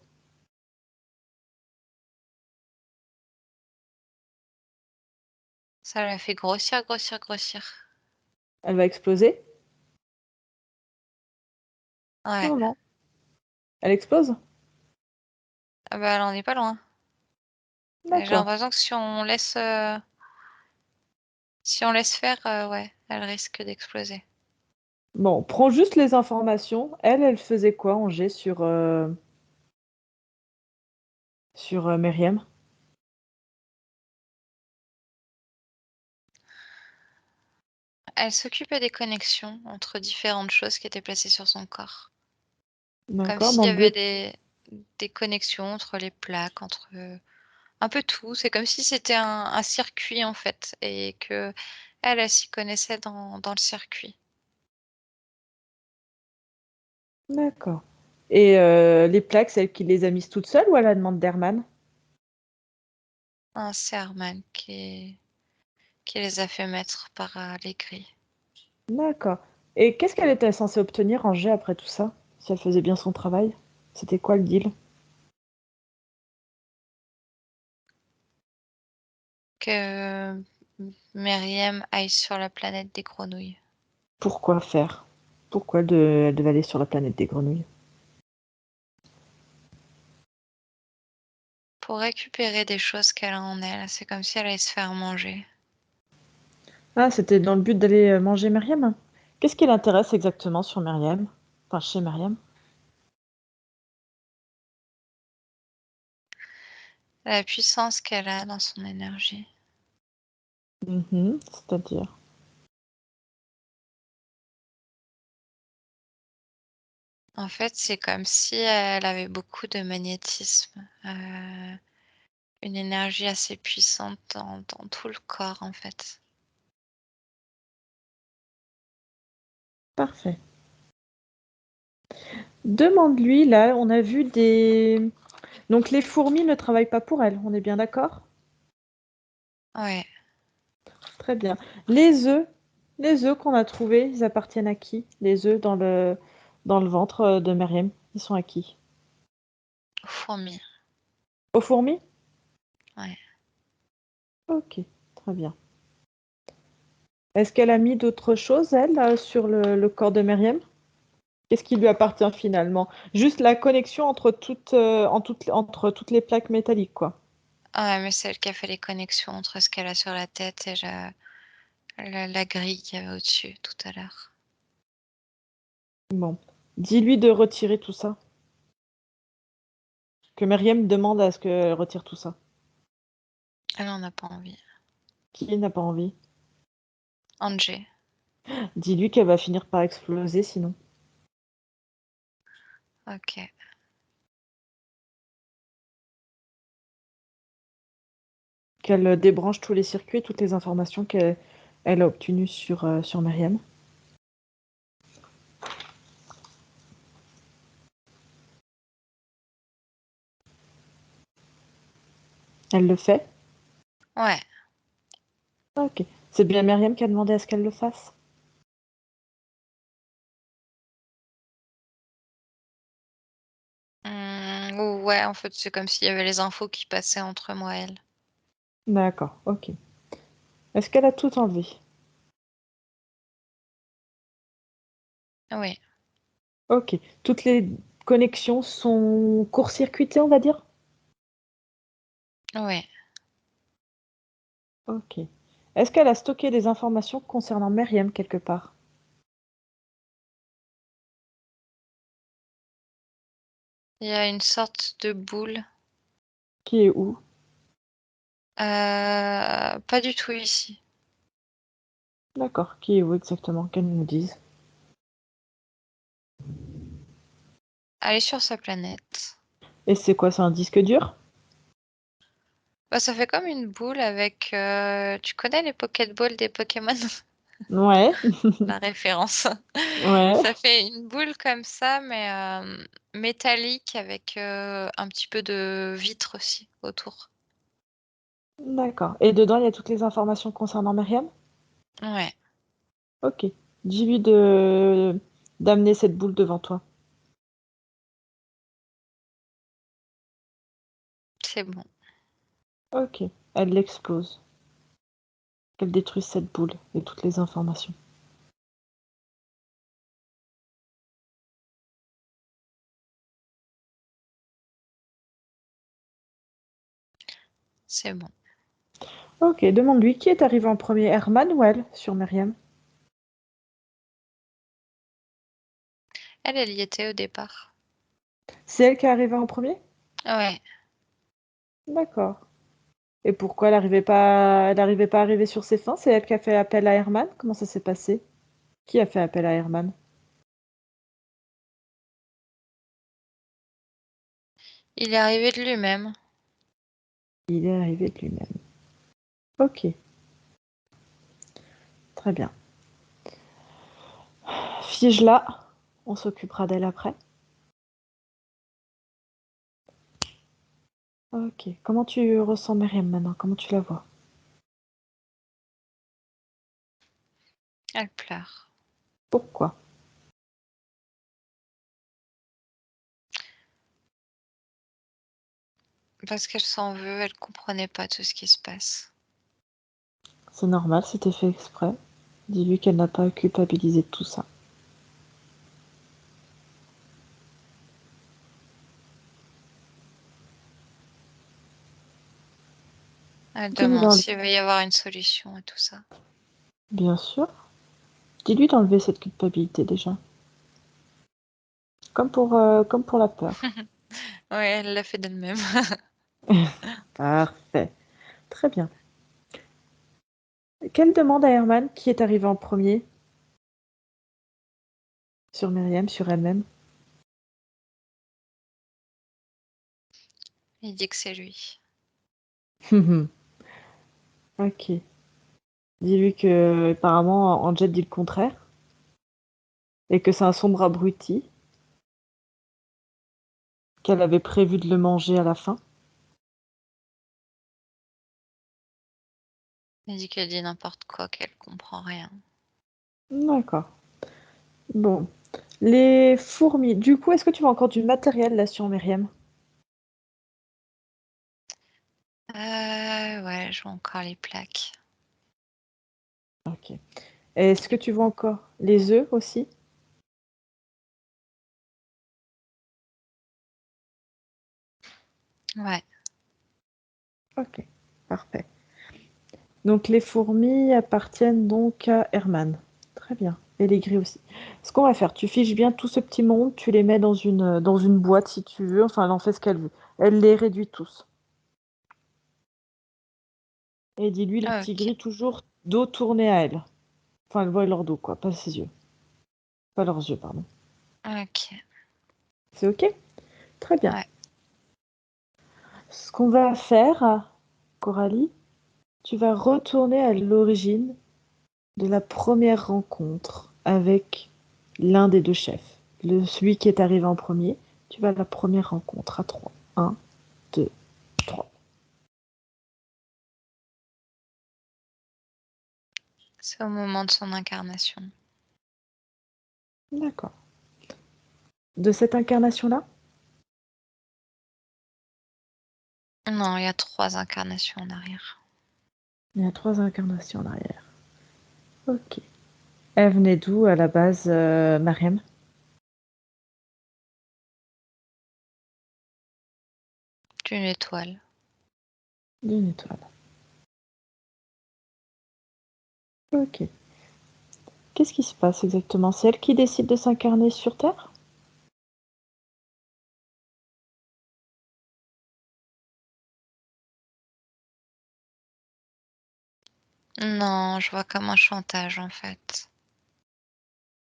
Ça l'a fait grossir, grossir, grossir. Elle va exploser? Ouais. Non, non. Elle explose? Ah bah, elle en est pas loin. J'ai D'accord. l'impression que si on laisse faire, ouais, elle risque d'exploser. Bon, prends juste les informations. Elle faisait quoi, Angers, sur Myriam? Elle s'occupait des connexions entre différentes choses qui étaient placées sur son corps. Comme D'accord, s'il dans y le avait but. des connexions entre les plaques, entre un peu tout. C'est comme si c'était un circuit en fait, et que elle s'y connaissait dans le circuit. D'accord. Et les plaques, c'est elle qui les a mises toutes seules ou à la demande d'Herman? C'est Herman qui les a fait mettre par les grilles. D'accord. Et qu'est-ce qu'elle était censée obtenir, Angers, après tout ça? Si elle faisait bien son travail? C'était quoi le deal? Que Myriam aille sur la planète des grenouilles. Pourquoi faire? Pourquoi elle devait aller sur la planète des grenouilles? Pour récupérer des choses qu'elle a en elle. C'est comme si elle allait se faire manger. Ah, c'était dans le but d'aller manger Myriam? Qu'est-ce qui l'intéresse exactement sur Myriam? Enfin, chez Myriam? La puissance qu'elle a dans son énergie. Mhm, c'est-à-dire? En fait, c'est comme si elle avait beaucoup de magnétisme, une énergie assez puissante dans tout le corps, en fait. Parfait. Demande-lui, là, on a vu des... Donc les fourmis ne travaillent pas pour elle, on est bien d'accord? Ouais. Très bien. Les œufs qu'on a trouvés, ils appartiennent à qui? Les œufs dans le ventre de Meriem, ils sont à qui? Fourmis. Aux fourmis? Ouais. Ok, très bien. Est-ce qu'elle a mis d'autres choses, elle, sur le corps de Meriem? Qu'est-ce qui lui appartient finalement? Juste la connexion entre toutes les plaques métalliques, quoi. Ouais, mais c'est elle qui a fait les connexions entre ce qu'elle a sur la tête et la grille qu'il y avait au-dessus tout à l'heure. Bon. Dis-lui de retirer tout ça. Que Meriem demande à ce qu'elle retire tout ça. Elle en a pas envie. Qui n'a pas envie? Angé. Dis-lui qu'elle va finir par exploser sinon. Ok. Qu'elle débranche tous les circuits, toutes les informations qu'elle a obtenues sur Meriem. Elle le fait? Ouais. Ok. C'est bien Meriem qui a demandé à ce qu'elle le fasse? Ouais, en fait, c'est comme s'il y avait les infos qui passaient entre moi et elle. D'accord, ok. Est-ce qu'elle a tout enlevé? Oui. Ok. Toutes les connexions sont court-circuitées, on va dire? Oui. Ok. Est-ce qu'elle a stocké des informations concernant Meriem quelque part? Il y a une sorte de boule. Qui est où? Pas du tout ici. D'accord. Qui est où exactement? Qu'elle nous dise. Elle est sur sa planète. Et c'est quoi? C'est un disque dur? Bah, ça fait comme une boule avec... Tu connais les Pokéballs des Pokémon? Ouais. La référence. Ouais. Ça fait une boule comme ça, mais métallique avec un petit peu de vitre aussi autour. D'accord. Et dedans, il y a toutes les informations concernant Myriam? Ouais, Ok. Dis-lui de d'amener cette boule devant toi. c'est bon. Ok. Elle l'explose. Qu'elle détruise cette boule et toutes les informations. C'est bon. Ok. Demande-lui qui est arrivé en premier, Herman ou elle, sur Myriam? Elle y était au départ. C'est elle qui est arrivée en premier? Ouais. D'accord. Et pourquoi elle n'arrivait pas à arriver sur ses fins? C'est elle qui a fait appel à Herman? Comment ça s'est passé? Qui a fait appel à Herman? Il est arrivé de lui-même. Il est arrivé de lui-même. Ok, très bien. Fige-la, on s'occupera d'elle après. Ok, comment tu ressens Myriam maintenant? Comment tu la vois? Elle pleure. Pourquoi? Parce qu'elle s'en veut, elle comprenait pas tout ce qui se passe. C'est normal, c'était fait exprès. Dis-lui qu'elle n'a pas à culpabiliser de tout ça. Elle Dis-lui demande d'enlever. s'il va y avoir une solution à tout ça. Bien sûr. Dis-lui d'enlever cette culpabilité déjà. Comme pour la peur. Ouais, elle l'a fait d'elle-même. Parfait. Très bien. Quelle demande à Herman qui est arrivé en premier? Sur Myriam, sur elle-même? Il dit que c'est lui. Ok. Dis-lui que apparemment Angel dit le contraire et que c'est un sombre abruti, qu'elle avait prévu de le manger à la fin. Il dit qu'elle dit n'importe quoi, qu'elle comprend rien. D'accord. Bon. Les fourmis. Du coup, est-ce que tu veux encore du matériel là sur Myriam? Ouais, je vois encore les plaques. Ok. Est-ce que tu veux encore les œufs aussi? Ouais. Ok. Parfait. Donc les fourmis appartiennent donc à Herman. Très bien. Et les grilles aussi. Ce qu'on va faire, tu fiches bien tout ce petit monde, tu les mets dans une boîte si tu veux. Enfin, elle en fait ce qu'elle veut. Elle les réduit tous. Et dis-lui, les petits Ok. gris, toujours dos tourné à elle. Enfin, elle voit leur dos, quoi, pas ses yeux. Pas leurs yeux, pardon. Ok. C'est ok? Très bien. Ouais. Ce qu'on va faire, Coralie, tu vas retourner à l'origine de la première rencontre avec l'un des deux chefs. Celui qui est arrivé en premier, tu vas à la première rencontre à 3. 1, 2, 3. C'est au moment de son incarnation. D'accord. De cette incarnation-là? Non, il y a 3 incarnations en arrière. Il y a 3 incarnations en arrière. Ok. Elle venait d'où à la base, Mariam? D'une étoile. D'une étoile. Ok. Qu'est-ce qui se passe exactement? C'est elle qui décide de s'incarner sur Terre? Non, je vois comme un chantage en fait.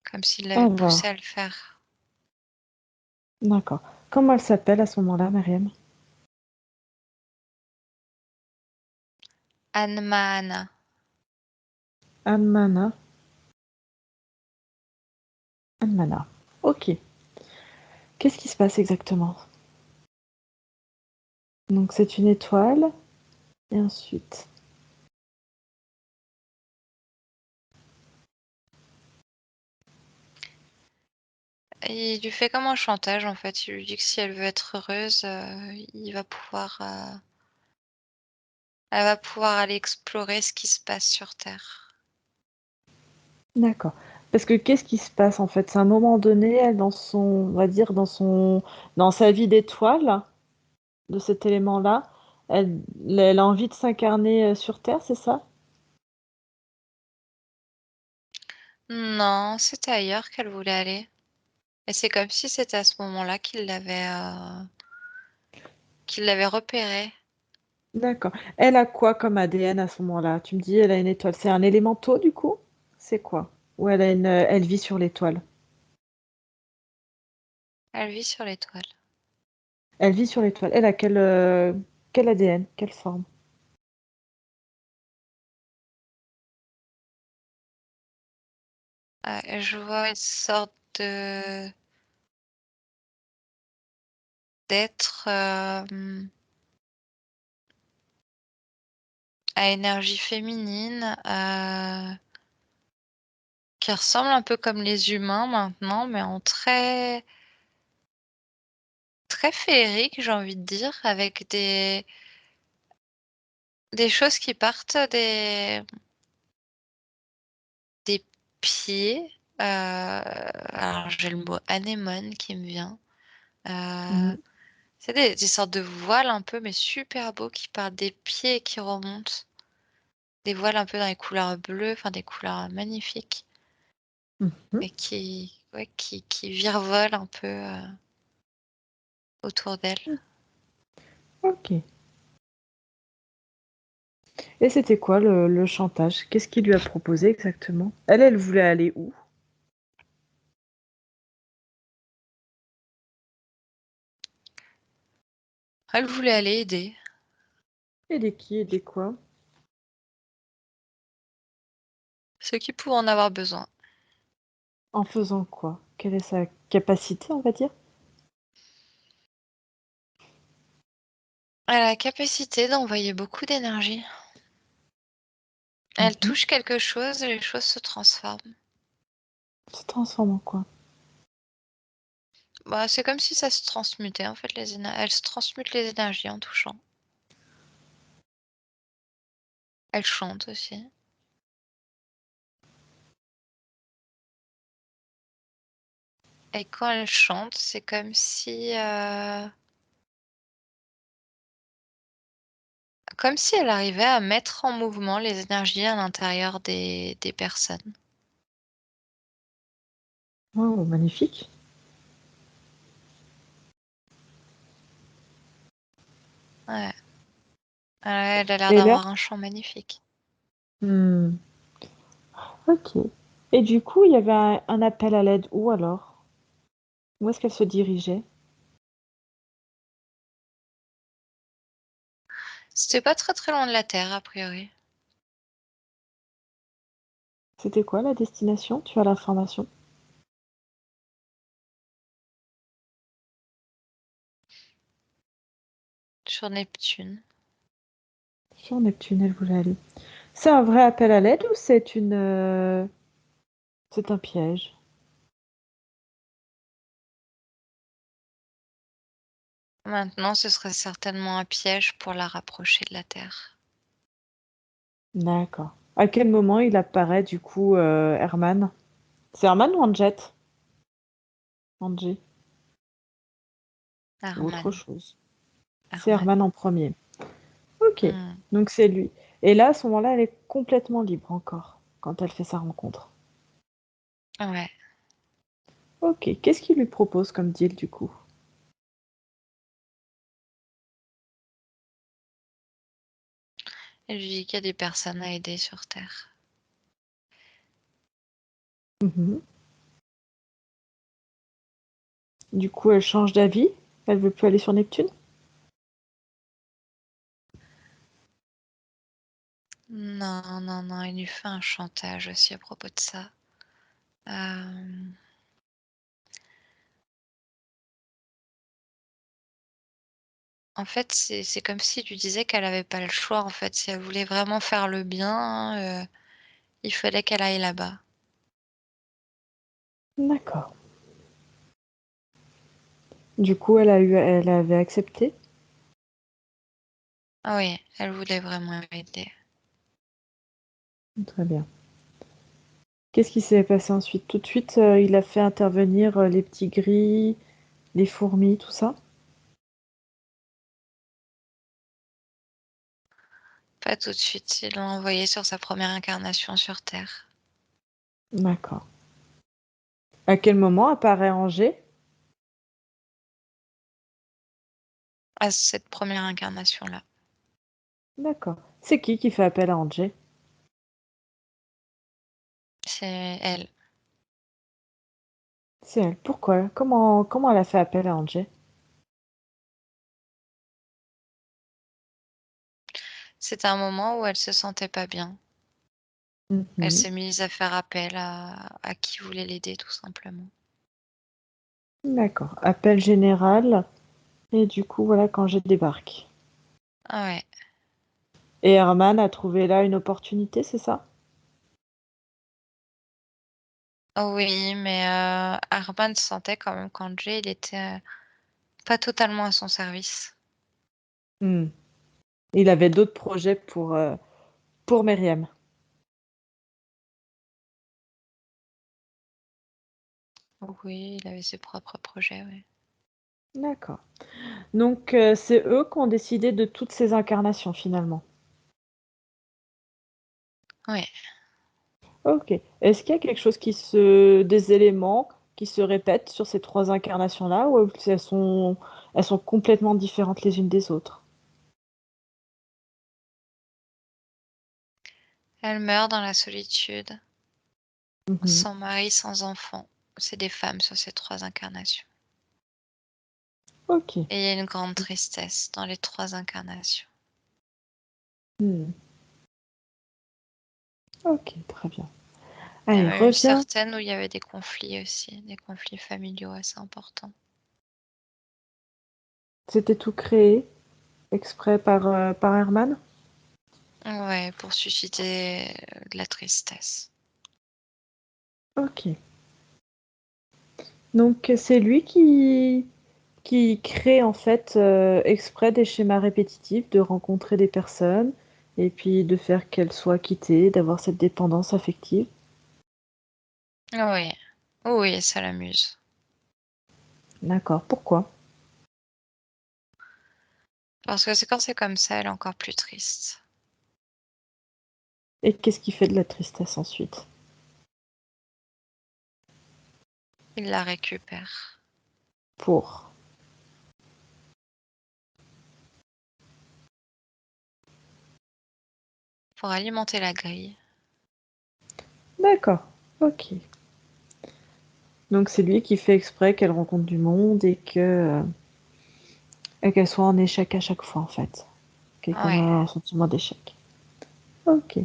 Comme s'il l'avait poussé Alors, à le faire. d'accord. Comment elle s'appelle à ce moment-là, Mariam? Anmana. Anmana. Anmana. Ok. Qu'est-ce qui se passe exactement? Donc c'est une étoile, et ensuite. Il lui fait comme un chantage en fait. Il lui dit que si elle veut être heureuse, elle va pouvoir aller explorer ce qui se passe sur Terre. D'accord. Parce que qu'est-ce qui se passe en fait? C'est à un moment donné, elle, on va dire, dans sa vie d'étoile, de cet élément-là, elle a envie de s'incarner sur Terre, c'est ça? Non, c'était ailleurs qu'elle voulait aller. Et c'est comme si c'était à ce moment-là qu'il l'avait repérée. D'accord. Elle a quoi comme ADN à ce moment-là? Tu me dis, elle a une étoile. C'est un élémento du coup? C'est quoi? Ou elle vit sur l'étoile? Elle vit sur l'étoile. Elle vit sur l'étoile. Elle a quel ADN? Quelle forme? Je vois une sorte de d'être à énergie féminine, qui ressemble un peu comme les humains maintenant, mais en très très féerique, j'ai envie de dire, avec des choses qui partent des pieds. Alors j'ai le mot anémone qui me vient. Heu, Mhm. c'est des sortes de voiles un peu, mais super beaux qui partent des pieds et qui remontent. Des voiles un peu dans les couleurs bleues, enfin des couleurs magnifiques Mhm. et qui virevolent un peu, autour d'elle. Ok. Et c'était quoi le chantage? Qu'est-ce qu'il lui a proposé exactement? Elle voulait aller où? Elle voulait aller aider. Aider qui? Aider quoi? Ceux qui pourraient en avoir besoin. En faisant quoi? Quelle est sa capacité, on va dire? Elle a la capacité d'envoyer beaucoup d'énergie. Elle Mmh. touche quelque chose et les choses se transforment. Se transforme en quoi? Bah, c'est comme si ça se transmutait en fait elle se transmute les énergies en touchant. Elle chante aussi. Et quand elle chante, c'est comme si elle arrivait à mettre en mouvement les énergies à l'intérieur des personnes. Waouh, magnifique. Ouais. Elle a l'air Et là? d'avoir un chant magnifique. Mmh. OK. Et du coup, il y avait un appel à l'aide où alors? Où est-ce qu'elle se dirigeait? C'était pas très, très loin de la Terre a priori. C'était quoi la destination? Tu as l'information? Sur Neptune. Sur Neptune, elle voulait aller. C'est un vrai appel à l'aide ou c'est un piège? Maintenant, ce serait certainement un piège pour la rapprocher de la Terre. D'accord. À quel moment il apparaît du coup, Herman? C'est Herman ou Anjet? Angie ou autre Herman. chose? C'est Herman. Herman en premier. OK, Mmh. donc c'est lui. Et là, à ce moment-là, elle est complètement libre encore, quand elle fait sa rencontre. Ouais. OK, qu'est-ce qu'il lui propose comme deal du coup? Elle lui dit qu'il y a des personnes à aider sur Terre. Mmh. Du coup, elle change d'avis? Elle veut plus aller sur Neptune? Non, non, non, il lui fait un chantage aussi à propos de ça. Hem, En fait, c'est comme s'il lui disait qu'elle avait pas le choix, en fait. Si elle voulait vraiment faire le bien, il fallait qu'elle aille là-bas. D'accord. Du coup, elle avait accepté? Ah oui, elle voulait vraiment aider. Très bien. Qu'est-ce qui s'est passé ensuite? Tout de suite, il a fait intervenir, les petits gris, les fourmis, tout ça? Pas tout de suite, ils l'ont envoyé sur sa première incarnation sur Terre. D'accord. À quel moment apparaît Angers? À cette première incarnation-là. D'accord. C'est qui fait appel à Angers? C'est elle. C'est elle. Pourquoi? Comment elle a fait appel à Angers? C'était un moment où elle se sentait pas bien. Elle Mmh. s'est mise à faire appel à qui voulait l'aider tout simplement. D'accord. Appel général et du coup, voilà, quand je débarque. Ah ouais. Et Herman a trouvé là une opportunité, c'est ça? Oh oui, mais Arban sentait quand même qu'André, il était, pas totalement à son service. Mmh. Il avait d'autres projets pour Myriam. Oui, il avait ses propres projets, ouais. D'accord. Donc c'est eux qui ont décidé de toutes ces incarnations finalement? Ouais. OK. Est-ce qu'il y a quelque chose des éléments qui se répètent sur ces 3 incarnations-là ou elles sont complètement différentes les unes des autres? Elle meurt dans la solitude, Mmh. sans mari, sans enfant. C'est des femmes sur ces 3 incarnations. Ok. Et il y a une grande tristesse dans les 3 incarnations. Hmm. Ok, très bien. Il y en Allez, a eu reviens. certaines où il y avait des conflits aussi, des conflits familiaux assez importants. C'était tout créé exprès par Herman? Ouais, pour susciter de la tristesse. Ok. Donc c'est lui qui crée en fait exprès des schémas répétitifs de rencontrer des personnes et puis de faire qu'elles soient quittées, d'avoir cette dépendance affective. Oui, oui, ça l'amuse. D'accord. Pourquoi? Parce que c'est quand c'est comme ça, elle est encore plus triste. Et qu'est-ce qui fait de la tristesse ensuite? Il la récupère Pour. pour alimenter la grille. D'accord. Ok. Donc c'est lui qui fait exprès qu'elle rencontre du monde et qu'elle soit en échec à chaque fois en fait. Qu'elle a Ouais, un sentiment d'échec. Ok.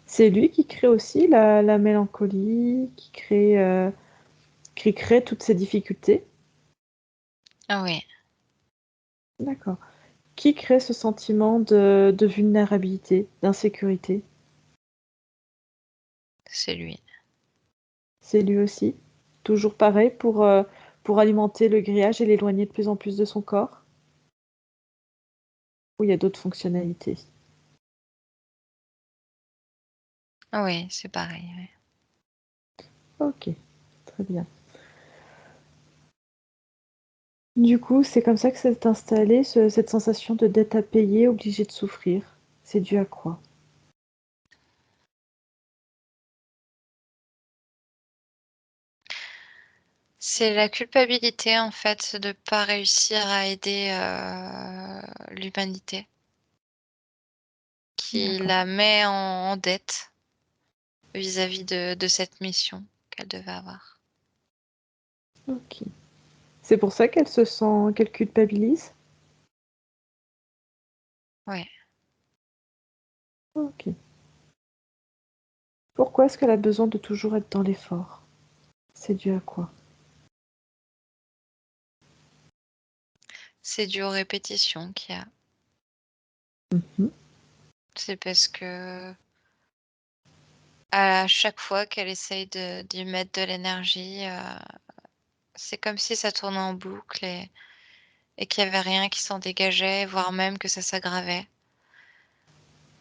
C'est lui qui crée aussi la mélancolie, qui crée toutes ces difficultés. oui, D'accord. Qui crée ce sentiment de vulnérabilité, d'insécurité? c'est lui. C'est lui aussi? Toujours pareil pour alimenter le grillage et l'éloigner de plus en plus de son corps? Ou il y a d'autres fonctionnalités? Oui, c'est pareil. Ouais. Ok, très bien. Du coup, c'est comme ça que s'est installée cette sensation de dette à payer, obligé de souffrir. C'est dû à quoi? C'est la culpabilité en fait de pas réussir à aider l'humanité qui D'accord. la met en dette vis-à-vis de cette mission qu'elle devait avoir. Ok. C'est pour ça qu'elle culpabilise? Ouais. Ok. Pourquoi est-ce qu'elle a besoin de toujours être dans l'effort? C'est dû à quoi? C'est dû aux répétitions qu'il y a. Mhm. C'est parce que à chaque fois qu'elle essaye d'y mettre de l'énergie, c'est comme si ça tournait en boucle et qu'il y avait rien qui s'en dégageait, voire même que ça s'aggravait.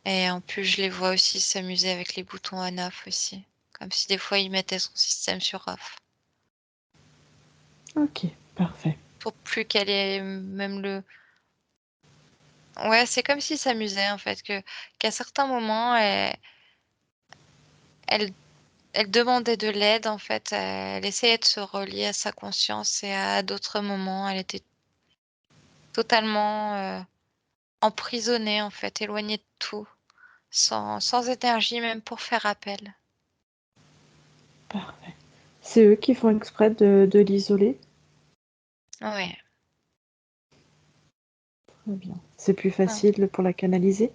Et en plus, je les vois aussi s'amuser avec les boutons on-off aussi, comme si des fois ils mettaient son système sur off, Ok, parfait. pour plus qu'elle ait même le ouais, c'est comme s'ils s'amusaient en fait, qu'à certains moments, elle elle demandait de l'aide en fait, elle essayait de se relier à sa conscience et à d'autres moments, elle était totalement, emprisonnée en fait, éloignée de tout, sans énergie même pour faire appel. Parfait. C'est eux qui font exprès de l'isoler? Ouais, Très bien. C'est plus ouais. facile pour la canaliser?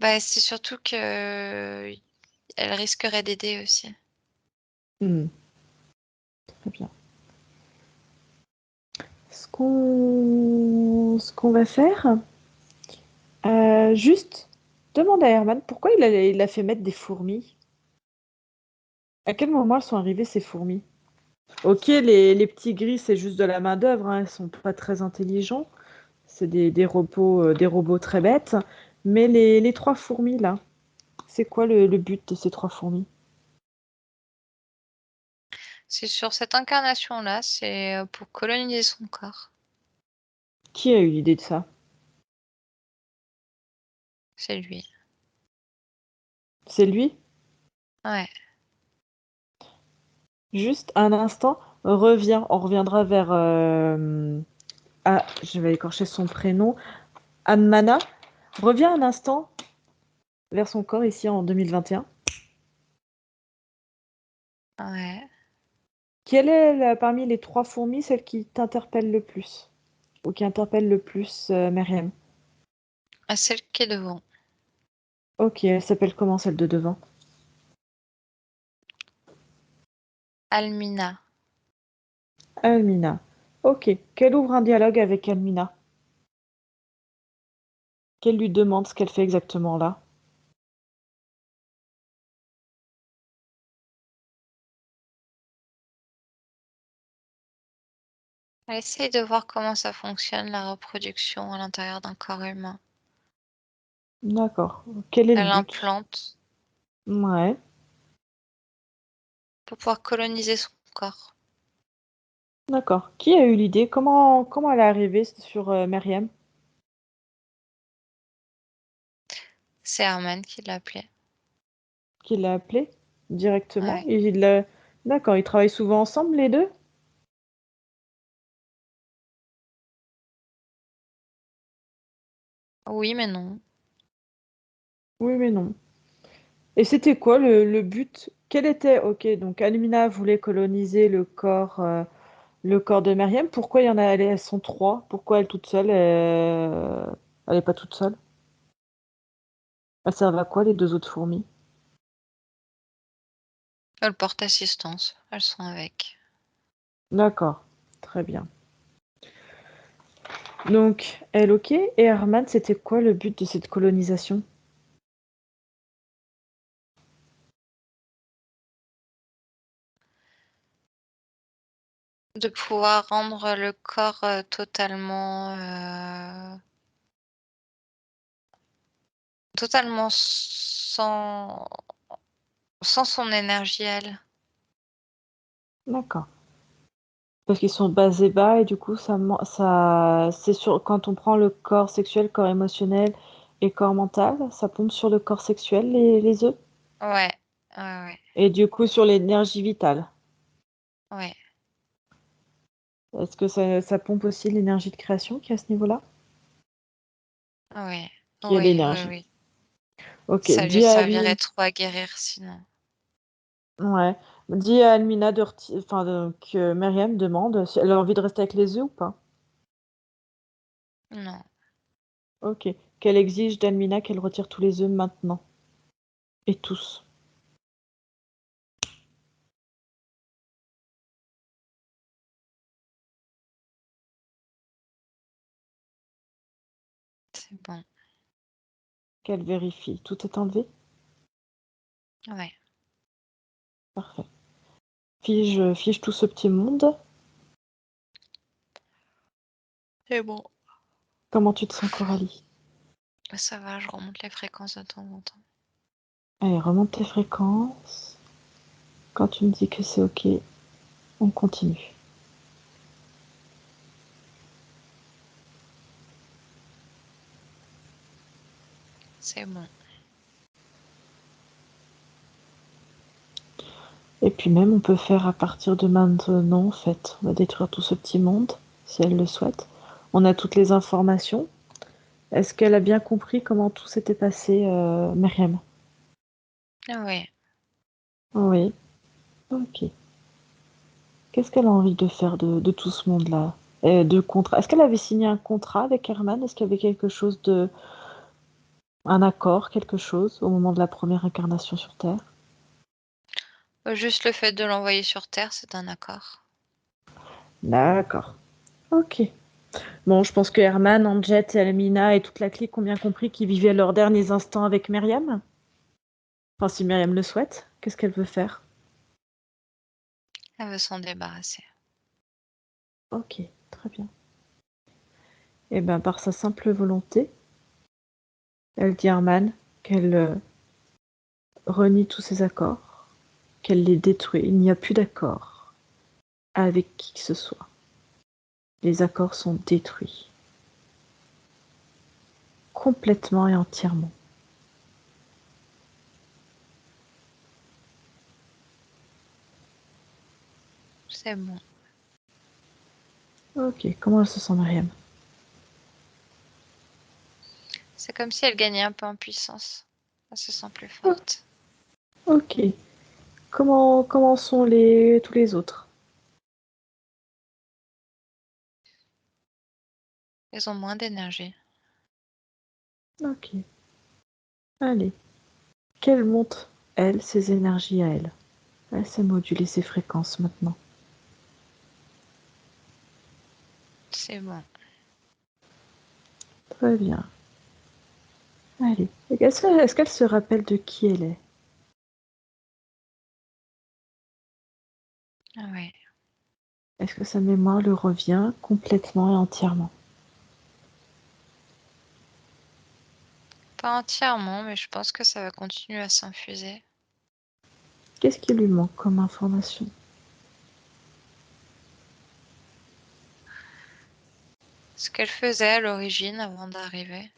Bah, c'est surtout qu'elle risquerait d'aider aussi. Hmm, très bien. Ce qu'on va faire, juste demande à Herman pourquoi il a fait mettre des fourmis. À quel moment elles sont arrivées ces fourmis? Ok, les petits gris, c'est juste de la main-d'œuvre, hein, ils sont pas très intelligents. C'est des robots très bêtes. Mais les trois fourmis, là, c'est quoi le but de ces trois fourmis? C'est sur cette incarnation-là, c'est, pour coloniser son corps. Qui a eu l'idée de ça? C'est lui. C'est lui? Ouais, Juste un instant, reviens. On reviendra vers... Ah, je vais écorcher son prénom. Anmana. Reviens un instant vers son corps ici en 2021. ouais. Quelle est, parmi les 3 fourmis, celle qui t'interpelle le plus? Ou qui interpelle le plus Myriam? Celle qui est devant. Ok, elle s'appelle comment, celle de devant? Almina. Almina. Ok, qu'elle ouvre un dialogue avec Almina. Qu'elle lui demande ce qu'elle fait exactement là. Elle essaye de voir comment ça fonctionne, la reproduction à l'intérieur d'un corps humain. D'accord. Quel est le Elle but? implante Ouais, pour pouvoir coloniser son corps. d'accord. Qui a eu l'idée? Comment elle est arrivée sur Myriam? C'est Herman qui l'a appelée. Qui l'a appelée directement? Ouais. D'accord, ils travaillent souvent ensemble les deux? Oui, mais non. Oui, mais non. Et c'était quoi le but? Quel était... Ok, donc Almina voulait coloniser le corps de Myriam. Pourquoi il y en a, elles sont 3? Pourquoi elle toute seule? Elle est pas toute seule? Elles servent à quoi les 2 autres fourmis? Elle porte assistance. Elles sont avec. D'accord, très bien. Donc, elle, ok. Et Herman, c'était quoi le but de cette colonisation? De pouvoir rendre le corps totalement sans son énergie, elle. D'accord. Parce qu'ils sont basés bas et du coup, c'est sur quand on prend le corps sexuel, corps émotionnel et corps mental, ça pompe sur le corps sexuel, les œufs, Ouais, ouais, et du coup sur l'énergie vitale. ouais, Est-ce que ça pompe aussi l'énergie de création qui est à ce niveau-là? ouais, Qui est oui, oui, l'énergie. oui. Ok, Ça lui dis à servirait Almina, trop à guérir sinon. ouais, dis à Almina que Myriam demande si elle a envie de rester avec les œufs ou pas. Non, Ok, qu'elle exige d'Almina qu'elle retire tous les œufs maintenant. Et tous. c'est bon. Qu'elle vérifie. Tout est enlevé? Ouais, Parfait. Fige tout ce petit monde. c'est bon. Comment tu te sens, Coralie? Ça va, je remonte les fréquences de temps en temps. Allez, remonte tes fréquences. Quand tu me dis que c'est ok, on continue. C'est bon. Et puis même, on peut faire à partir de maintenant, en fait. On va détruire tout ce petit monde, si elle le souhaite. On a toutes les informations. Est-ce qu'elle a bien compris comment tout s'était passé, Myriam? Ouais. Oui. Ok. Qu'est-ce qu'elle a envie de faire de tout ce monde-là? De contrat. Est-ce qu'elle avait signé un contrat avec Herman? Est-ce qu'il y avait quelque chose de... Un accord, quelque chose, au moment de la première incarnation sur Terre? Juste le fait de l'envoyer sur Terre, c'est un accord. D'accord. Ok. Bon, je pense que Herman, Anjet et Almina et toute la clique ont bien compris qu'ils vivaient leurs derniers instants avec Myriam. Enfin, si Myriam le souhaite, qu'est-ce qu'elle veut faire? Elle veut s'en débarrasser. Ok, très bien. Et bien, par sa simple volonté, elle dit à Herman qu'elle renie tous ses accords, qu'elle les détruit. Il n'y a plus d'accord avec qui que ce soit. Les accords sont détruits. Complètement et entièrement. C'est bon. Ok, comment elle se sent, Myriam? C'est comme si elle gagnait un peu en puissance. Elle se sent plus Oh, forte. ok. Comment sont tous les autres? Ils ont moins d'énergie. Ok. Allez. Qu'elle monte, elle, ses énergies à elle. Elle sait moduler ses fréquences maintenant. C'est bon. Très bien. Allez. Est-ce qu'elle se rappelle de qui elle est? Ah ouais. Est-ce que sa mémoire le revient complètement et entièrement? Pas entièrement, mais je pense que ça va continuer à s'infuser. Qu'est-ce qui lui manque comme information? Ce qu'elle faisait à l'origine avant d'arriver.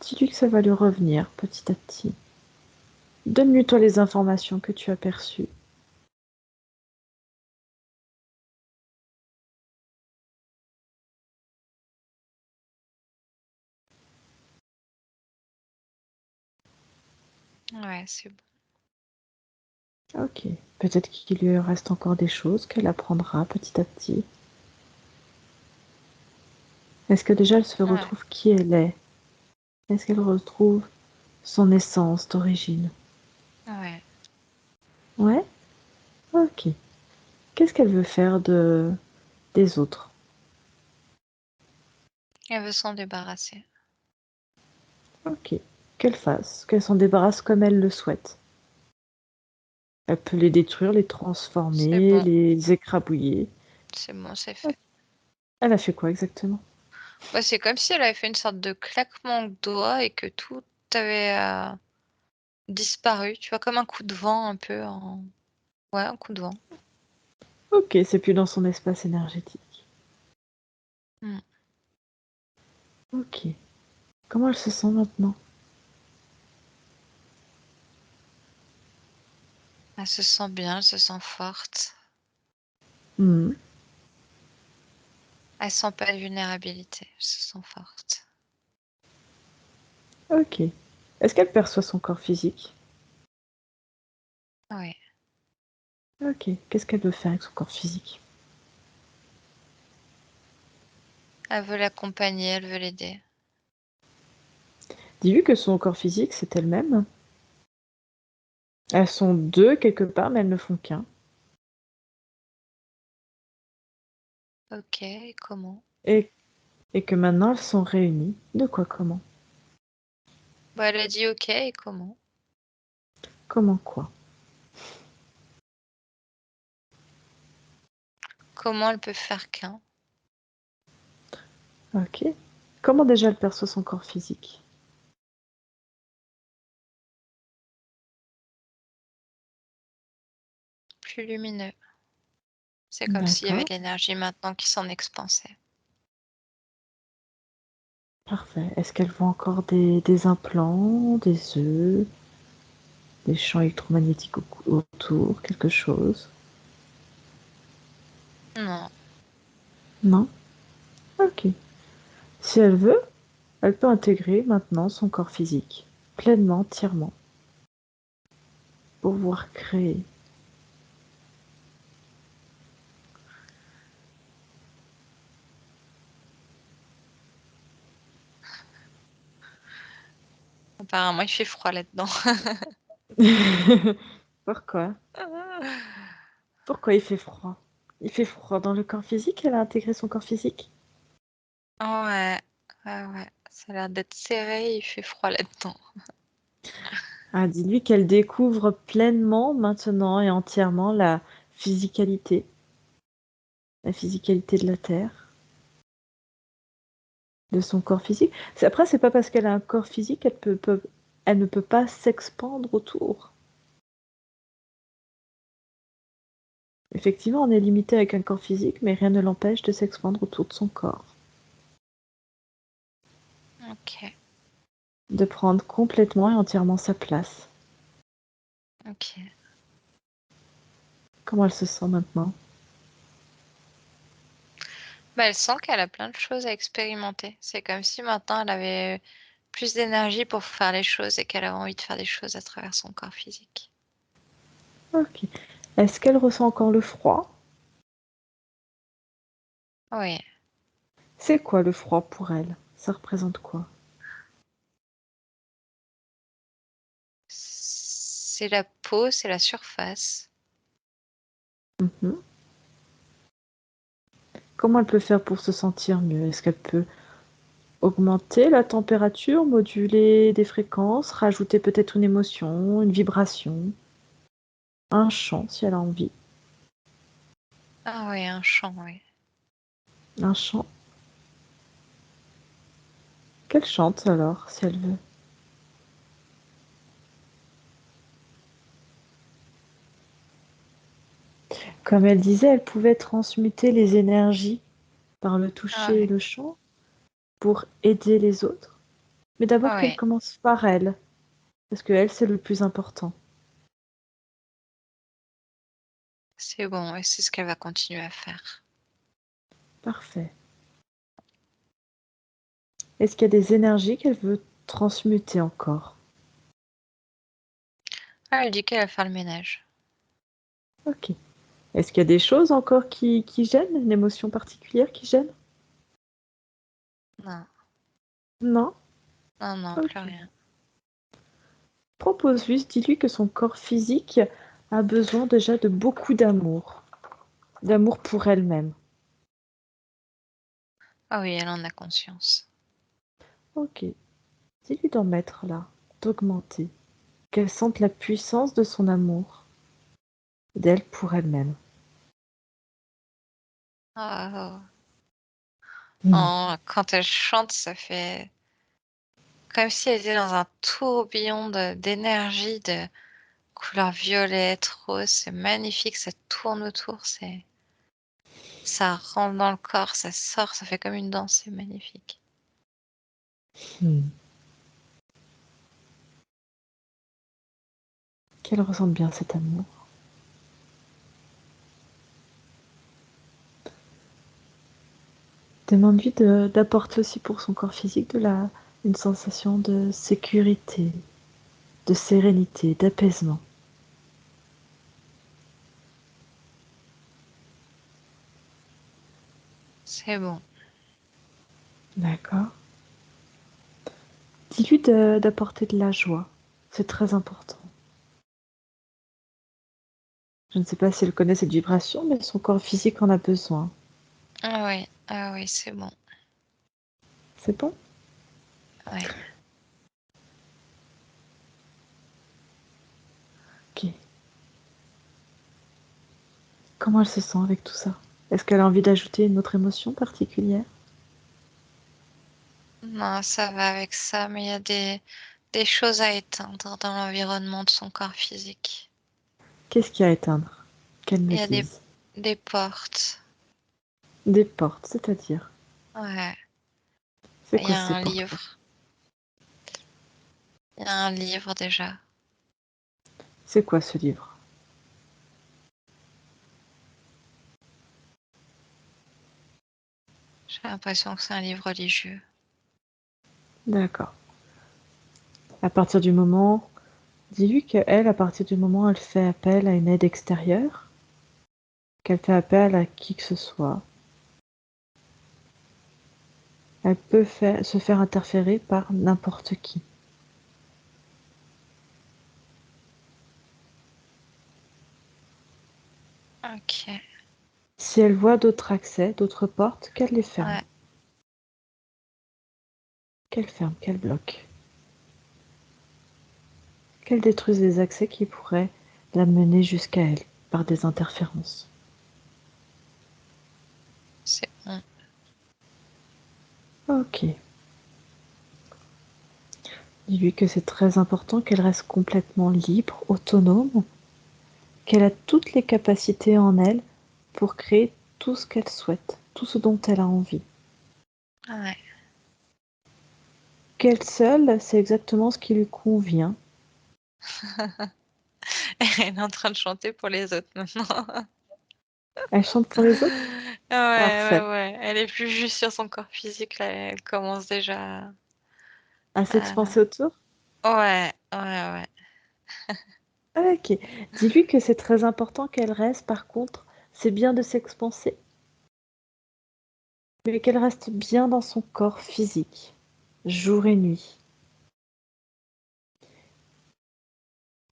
Dis-lui que ça va lui revenir petit à petit. Donne-lui toi les informations que tu as perçues. Ouais, c'est bon. Ok. Peut-être qu'il lui reste encore des choses qu'elle apprendra petit à petit. Est-ce que déjà elle se Ouais. retrouve qui elle est? Est-ce qu'elle retrouve son essence d'origine? Ouais. Ouais? Ok. Qu'est-ce qu'elle veut faire des autres? Elle veut s'en débarrasser. Ok. Qu'elle fasse, qu'elle s'en débarrasse comme elle le souhaite. Elle peut les détruire, les C'est transformer, bon. les écrabouiller. C'est bon, c'est Ok. fait. Elle a fait quoi exactement? Bah, c'est comme si elle avait fait une sorte de claquement de doigts et que tout avait disparu. Tu vois, comme un coup de vent un peu en... Ouais, un coup de vent. Ok, c'est plus dans son espace énergétique. Mm. Ok. Comment elle se sent maintenant? Elle se sent bien, elle se sent forte. Hmm. Elle sent pas de vulnérabilité, elle se sent forte. Ok. Est-ce qu'elle perçoit son corps physique? Ouais. Ok. Qu'est-ce qu'elle veut faire avec son corps physique? Elle veut l'accompagner, elle veut l'aider. Dis-lui que son corps physique, c'est elle-même. Elles sont deux quelque part, mais elles ne font qu'un. Ok, et comment? Et, et que maintenant elles sont réunies. De quoi, comment? Bah, elle a dit ok, et comment? Comment quoi? Comment elle peut faire qu'un? Ok. Comment déjà elle perçoit son corps physique? Plus lumineux. C'est comme s'il y avait D'accord. de l'énergie maintenant qui s'en expansait. Parfait. Est-ce qu'elle voit encore des implants, des œufs, des champs électromagnétiques autour, quelque chose? Non. Non? Ok. Si elle veut, elle peut intégrer maintenant son corps physique, pleinement, entièrement, pour pouvoir créer. Apparemment, il fait froid là-dedans. Pourquoi? Pourquoi il fait froid? Il fait froid dans le corps physique? Elle a intégré son corps physique? Ouais, ouais, ouais. Ça a l'air d'être serré, il fait froid là-dedans. Ah, dis-lui qu'elle découvre pleinement maintenant et entièrement la physicalité de la Terre, de son corps physique. Après, c'est pas parce qu'elle a un corps physique elle ne peut pas s'expandre autour. Effectivement, on est limité avec un corps physique, mais rien ne l'empêche de s'expandre autour de son corps, Ok, de prendre complètement et entièrement sa place. ok. Comment elle se sent maintenant? Bah, elle sent qu'elle a plein de choses à expérimenter. C'est comme si maintenant elle avait plus d'énergie pour faire les choses et qu'elle avait envie de faire des choses à travers son corps physique. Ok. Est-ce qu'elle ressent encore le froid? Oui, C'est quoi le froid pour elle? Ça représente quoi? C'est la peau, c'est la surface. Mhm. Comment elle peut faire pour se sentir mieux? Est-ce qu'elle peut augmenter la température, moduler des fréquences, rajouter peut-être une émotion, une vibration, un chant si elle a envie? Ah ouais, un chant, oui. Un chant. Qu'elle chante alors, si elle veut. Comme elle disait, elle pouvait transmuter les énergies par le Ah toucher et ouais. le chant pour aider les autres. Mais d'abord Ah qu'elle ouais, commence par elle, parce que elle, c'est le plus important. c'est bon, et c'est ce qu'elle va continuer à faire. Parfait. Est-ce qu'il y a des énergies qu'elle veut transmuter encore? Ah, elle dit qu'elle va faire le ménage. Ok. Est-ce qu'il y a des choses encore qui gênent? Une émotion particulière qui gêne? Non, Non? non, non, plus Ok. rien. Propose-lui, dis-lui que son corps physique a besoin déjà de beaucoup d'amour. D'amour pour elle-même. Ah oui, elle en a conscience. Ok. Dis-lui d'en mettre là, d'augmenter. Qu'elle sente la puissance de son amour, d'elle pour elle-même. Ah, Hmm. oh, quand elle chante, ça fait comme si elle était dans un tourbillon d'énergie, de couleur violette, rose. C'est magnifique, ça tourne autour, ça rentre dans le corps, ça sort, ça fait comme une danse, c'est magnifique. Hmm. Qu'elle ressente bien cet amour. Demande-lui d'apporter aussi pour son corps physique une sensation de sécurité, de sérénité, d'apaisement. C'est bon. D'accord. Dis-lui d'apporter de la joie. C'est très important. Je ne sais pas si elle connaît cette vibration, mais son corps physique en a besoin. Ah oui, c'est bon. C'est bon? Ouais. Ok. Comment elle se sent avec tout ça? Est-ce qu'elle a envie d'ajouter une autre émotion particulière? Non, ça va avec ça, mais il y a des choses à éteindre dans l'environnement de son corps physique. Qu'est-ce qu'il y a à éteindre? Qu'elle Il me y a dise. des portes. Des portes, c'est-à-dire. Ouais. C'est Il y quoi a ces un portes-là? livre. Il y a un livre déjà. C'est quoi ce livre? J'ai l'impression que c'est un livre religieux. D'accord. À partir du moment, dis-lui qu'elle, à partir du moment où elle fait appel à une aide extérieure, qu'elle fait appel à qui que ce soit, elle peut se faire interférer par n'importe qui. Ok. Si elle voit d'autres accès, d'autres portes, qu'elle les ferme. Ouais. Qu'elle ferme, qu'elle bloque. Qu'elle détruise les accès qui pourraient la mener jusqu'à elle par des interférences. C'est bon. Ok. Dis-lui que c'est très important qu'elle reste complètement libre, autonome, qu'elle a toutes les capacités en elle pour créer tout ce qu'elle souhaite, tout ce dont elle a envie. Ouais. Qu'elle seule sait exactement ce qui lui convient. Elle est en train de chanter pour les autres maintenant. Elle chante pour les autres? Parfait. Ouais. Elle est plus juste sur son corps physique là, elle commence déjà À à s'expanser autour? ouais. Ok. Dis-lui que c'est très important qu'elle reste, par contre, c'est bien de s'expanser. mais qu'elle reste bien dans son corps physique, jour et nuit,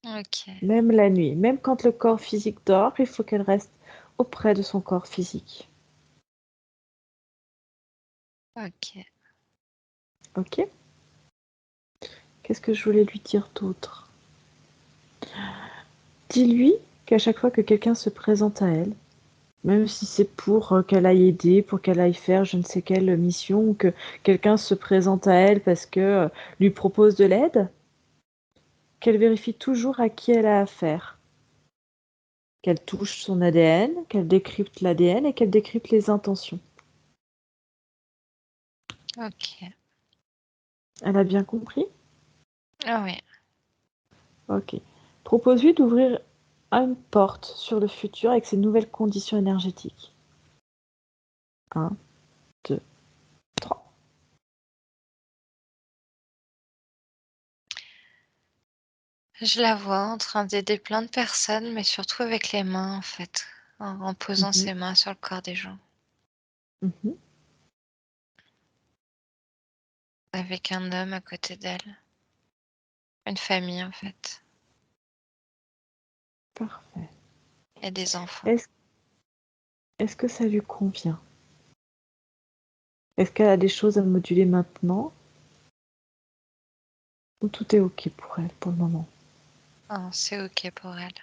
OK, même la nuit. Même quand le corps physique dort, il faut qu'elle reste auprès de son corps physique. OK. Ok? Qu'est-ce que je voulais lui dire d'autre? Dis-lui qu'à chaque fois que quelqu'un se présente à elle, même si c'est pour qu'elle aille aider, pour qu'elle aille faire je ne sais quelle mission, ou que quelqu'un se présente à elle parce que lui propose de l'aide, qu'elle vérifie toujours à qui elle a affaire, qu'elle touche son ADN, qu'elle décrypte l'ADN et qu'elle décrypte les intentions. OK. Elle a bien compris? Ah oui. Ok. Propose-lui d'ouvrir une porte sur le futur avec ses nouvelles conditions énergétiques. 1, 2, 3. Je la vois en train d'aider plein de personnes, mais surtout avec les mains, en fait, en posant Mhm, ses mains sur le corps des gens, mhm. avec un homme à côté d'elle, une famille, en fait, Parfait. et des enfants. Est-ce est-ce que ça lui convient? Est-ce qu'elle a des choses à moduler maintenant ou tout est ok pour elle pour le moment? Oh, c'est OK pour elle.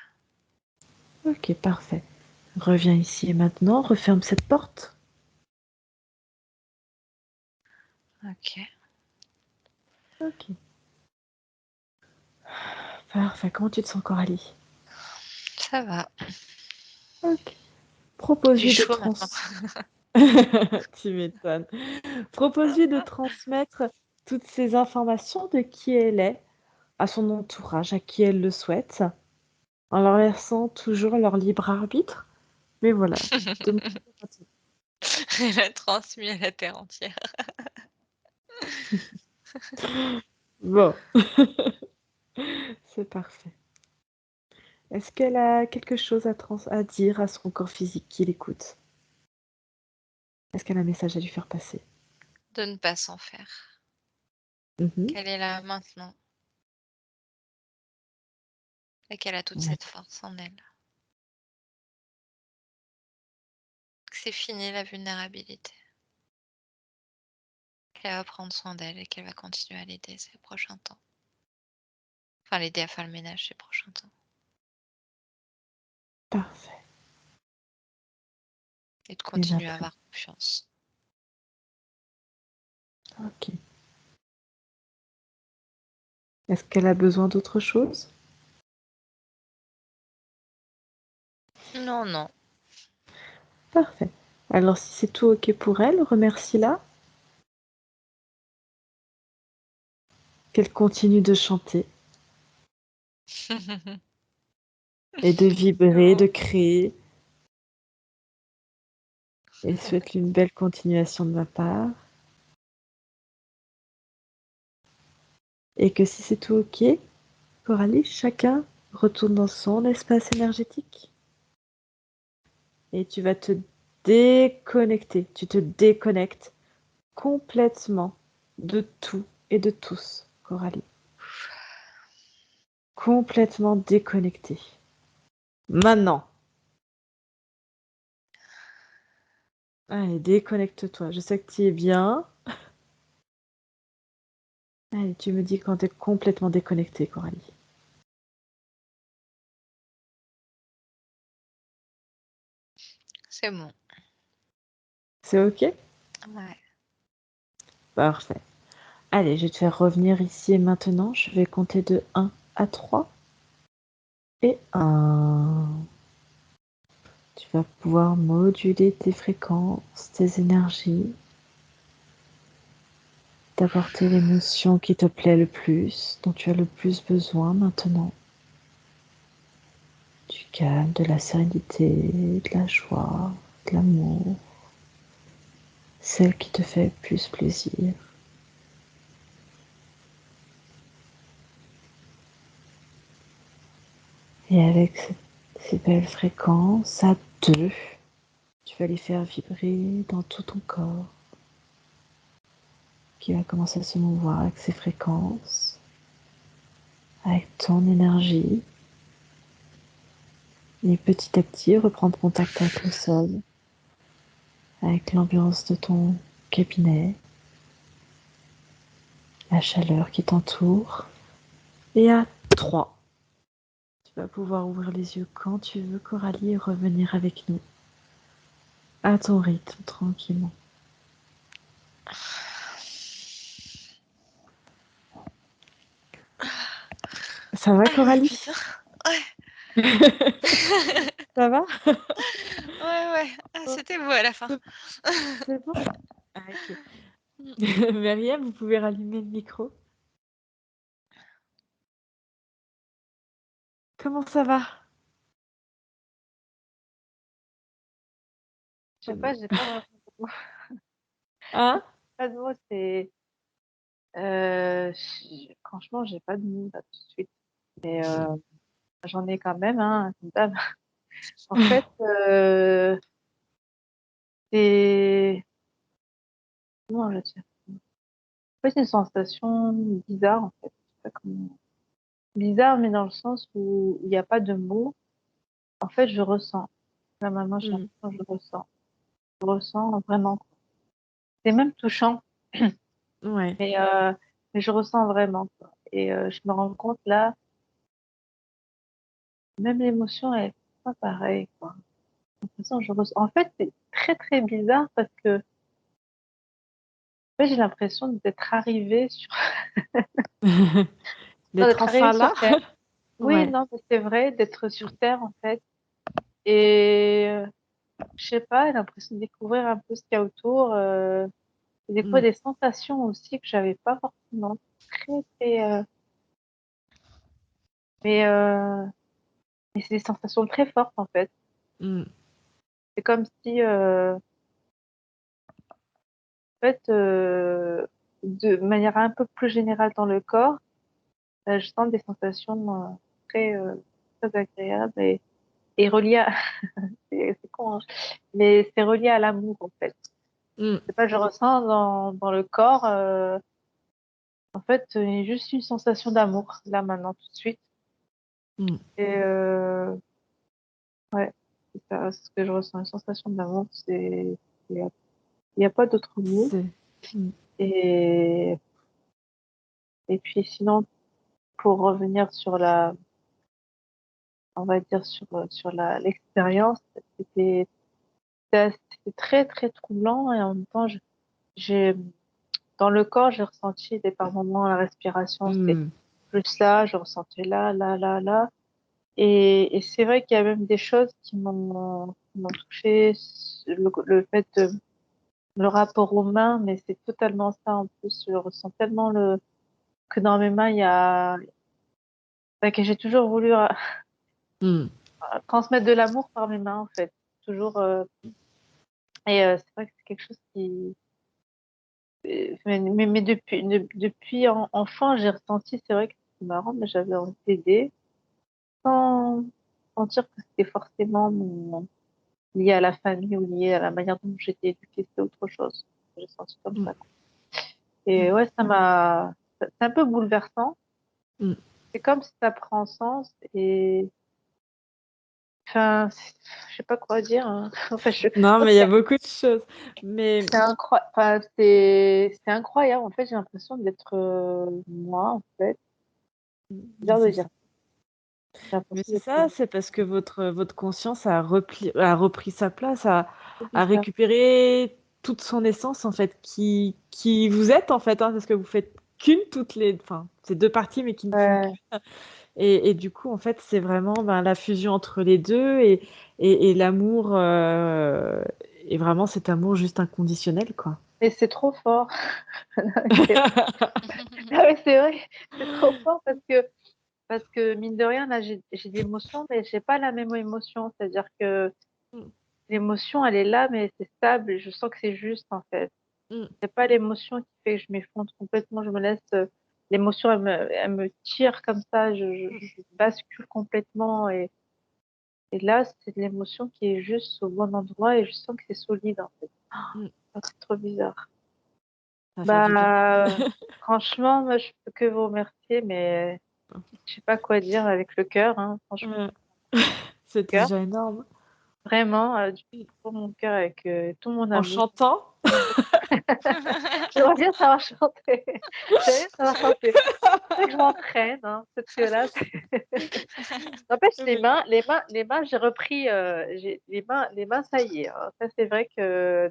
Ok, parfait. Reviens ici et maintenant, referme cette porte. OK. Ok, parfait. Comment tu te sens, Coralie? Ça va. Ok. J'ai Propose-lui de chaud maintenant. trans... Tu m'étonnes. Propose-lui de transmettre toutes ces informations de qui elle est à son entourage, à qui elle le souhaite, en leur laissant toujours leur libre arbitre. Mais voilà, de Elle a transmis à la terre entière. bon, c'est parfait. Est-ce qu'elle a quelque chose à dire à son corps physique qui l'écoute? Est-ce qu'elle a un message à lui faire passer? De ne pas s'en faire. Mhm. Qu'elle est là maintenant et qu'elle a toute Ouais, cette force en elle. Que c'est fini la vulnérabilité. Qu'elle va prendre soin d'elle et qu'elle va continuer à l'aider ces prochains temps. Enfin, l'aider à faire le ménage ces prochains temps. parfait. Et de Eh bien, continuer à très avoir confiance. ok. Est-ce qu'elle a besoin d'autre chose? Non, non. Parfait. Alors, si c'est tout ok pour elle, remercie-la. Qu'elle continue de chanter et de vibrer, de Oh, créer. Et souhaite-lui une belle continuation de ma part. Et que si c'est tout ok, Coralie, chacun retourne dans son espace énergétique. Et tu vas te déconnecter. Tu te déconnectes complètement de tout et de tous, Coralie. Complètement déconnecté. Maintenant. Allez, déconnecte-toi. Je sais que tu es bien. Allez, tu me dis quand tu es complètement déconnecté, Coralie. c'est bon. C'est ok? Ouais. Parfait. Allez, je vais te faire revenir ici et maintenant. Je vais compter de 1 à 3. Et 1. Tu vas pouvoir moduler tes fréquences, tes énergies, t'apporter l'émotion qui te plaît le plus, dont tu as le plus besoin maintenant. Du calme, de la sérénité, de la joie, de l'amour, celle qui te fait le plus plaisir. Et avec ces belles fréquences, à deux, tu vas les faire vibrer dans tout ton corps. qui va commencer à se mouvoir avec ses fréquences, avec ton énergie, et petit à petit reprendre contact avec le sol, avec l'ambiance de ton cabinet, la chaleur qui t'entoure. Et à 3, tu vas pouvoir ouvrir les yeux quand tu veux, Coralie, et revenir avec nous à ton rythme, tranquillement. Ça va, Ah ouais, Coralie? putain. Ouais. Ça va? Ouais, ouais. Ah, c'était beau à la fin. C'est bon? Ah, ok. Mm. Myriam, vous pouvez rallumer le micro. Comment ça va? Je sais Pas de pas, mots. j'ai pas vraiment de mots. Hein? Pas de mots, c'est. Franchement, j'ai pas de mots là tout de suite. Mais j'en ai quand même, hein, comme d'hab. En fait, c'est. Comment je vais dire? En fait, c'est une sensation bizarre, en fait. Je sais pas comment. Bizarre, mais dans le sens où il n'y a pas de mots. En fait, je ressens. Là, maintenant, j'ai Mm. l'impression que je ressens. Je ressens vraiment. C'est même touchant, Ouais. mais, euh, mais je ressens vraiment, quoi. Et je me rends compte là, même l'émotion elle est pas pareille, quoi. En fait, c'est très très bizarre parce que en fait, j'ai l'impression d'être arrivée sur, non, D'être d'être arrivée enfin là? sur Terre. Oui, Ouais. non, mais c'est vrai d'être sur Terre en fait. Et je sais pas, j'ai l'impression de découvrir un peu ce qu'il y a autour. Et des fois Mm. des sensations aussi que j'avais pas forcément. Très très. Mais, euh, mais c'est des sensations très fortes en fait. Mm. C'est comme si en fait, de manière un peu plus générale dans le corps. Je sens des sensations très, très agréables et reliées à... c'est con, hein, mais c'est relié à l'amour, en fait. Mm. C'est pas que je ressens dans le corps, en fait, juste une sensation d'amour, là, maintenant, tout de suite. Mm. Et ouais, c'est ça, c'est ce que je ressens, une sensation d'amour. Il y a pas d'autre mot. C'est. Mm. Et, et puis sinon, pour revenir sur on va dire sur l'expérience, c'était c'était très très troublant et en même temps j'ai dans le corps j'ai ressenti des par moments la respiration c'était Mm. plus là, je ressentais là et c'est vrai qu'il y a même des choses qui m'ont touché le fait de le rapport aux mains, mais c'est totalement ça en plus, je ressens tellement le que dans mes mains il y a enfin, que j'ai toujours voulu Mm. transmettre de l'amour par mes mains en fait toujours et c'est vrai que c'est quelque chose qui mais depuis enfant, j'ai ressenti, c'est vrai que c'est marrant, mais j'avais envie d'aider sans sentir que c'était forcément lié à la famille ou lié à la manière dont j'étais éduquée, c'était autre chose. J'ai senti comme Mm. ça. Et ouais, c'est un peu bouleversant. Mm. C'est comme si ça prend sens et, enfin, je sais pas quoi dire, hein. Enfin, Non, moi, mais il y a beaucoup de choses. Mais enfin, c'est incroyable. En fait, j'ai l'impression d'être moi, en fait. C'est bizarre de c'est dire. ça. J'ai Mais l'impression c'est d'être ça, c'est parce que votre conscience a repris sa place, trop a bizarre. récupéré toute son essence, en fait, qui vous êtes, en fait, hein, parce que vous faites qu'une toutes les... Enfin, c'est deux parties, mais qui ne font Ouais. qu'une. Et du coup, en fait, c'est vraiment ben, la fusion entre les deux et l'amour, et vraiment cet amour juste inconditionnel, quoi. Mais c'est trop fort. C'est non, mais c'est vrai, c'est trop fort parce que mine de rien, là, j'ai des émotions, mais j'ai pas la même émotion. C'est-à-dire que Mm, l'émotion, elle est là, mais c'est stable. Et je sens que c'est juste, en fait. mm, C'est pas l'émotion qui fait que je m'effondre complètement. Je me laisse, l'émotion, elle me tire comme ça. Je bascule complètement. Et là, c'est de l'émotion qui est juste au bon endroit et je sens que c'est solide, en fait. mm. Ah, c'est trop bizarre. Ça fait du bien. Bah, franchement, moi, je peux que vous remercier, mais je sais pas quoi dire avec le cœur, hein, franchement, Ouais. C'est cœur. déjà énorme. Vraiment, du Mm. fond de mon cœur avec tout mon En amour. chantant? J'aimerais bien savoir chanter. J'aimerais bien savoir chanter. Faudrait que je m'entraîne, hein, parce que là, n'empêche Mais les mains, j'ai repris, les mains, ça y est, hein. Ça, c'est vrai que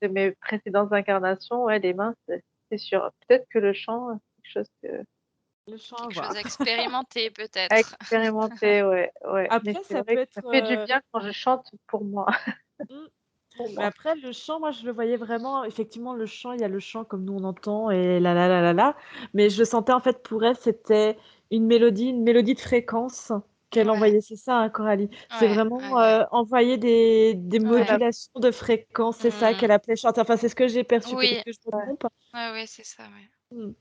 de mes précédentes incarnations, ouais, les mains, c'est sûr. Peut-être que le chant, c'est quelque chose le chant à Quelque chose à voir. expérimenter à peut-être. expérimenter, ouais, ouais. Mais Après, c'est ça vrai peut que ça être. fait du bien quand je chante pour moi, Mmh. pour Mais moi. après, le chant, moi, je le voyais vraiment. Effectivement, le chant, il y a le chant comme nous on entend et la la la la la. Mais je le sentais en fait pour elle, c'était une mélodie de fréquence qu'elle Ouais, envoyait. C'est ça, hein, Coralie. C'est ouais, vraiment ouais, ouais. envoyer des Ouais. Voilà, modulations de fréquence. C'est ça Mmh. qu'elle appelait chanter. Enfin, c'est ce que j'ai perçu. Peut-être Oui, que je me ouais. trompe. ouais, ouais, c'est ça, ouais. Mmh.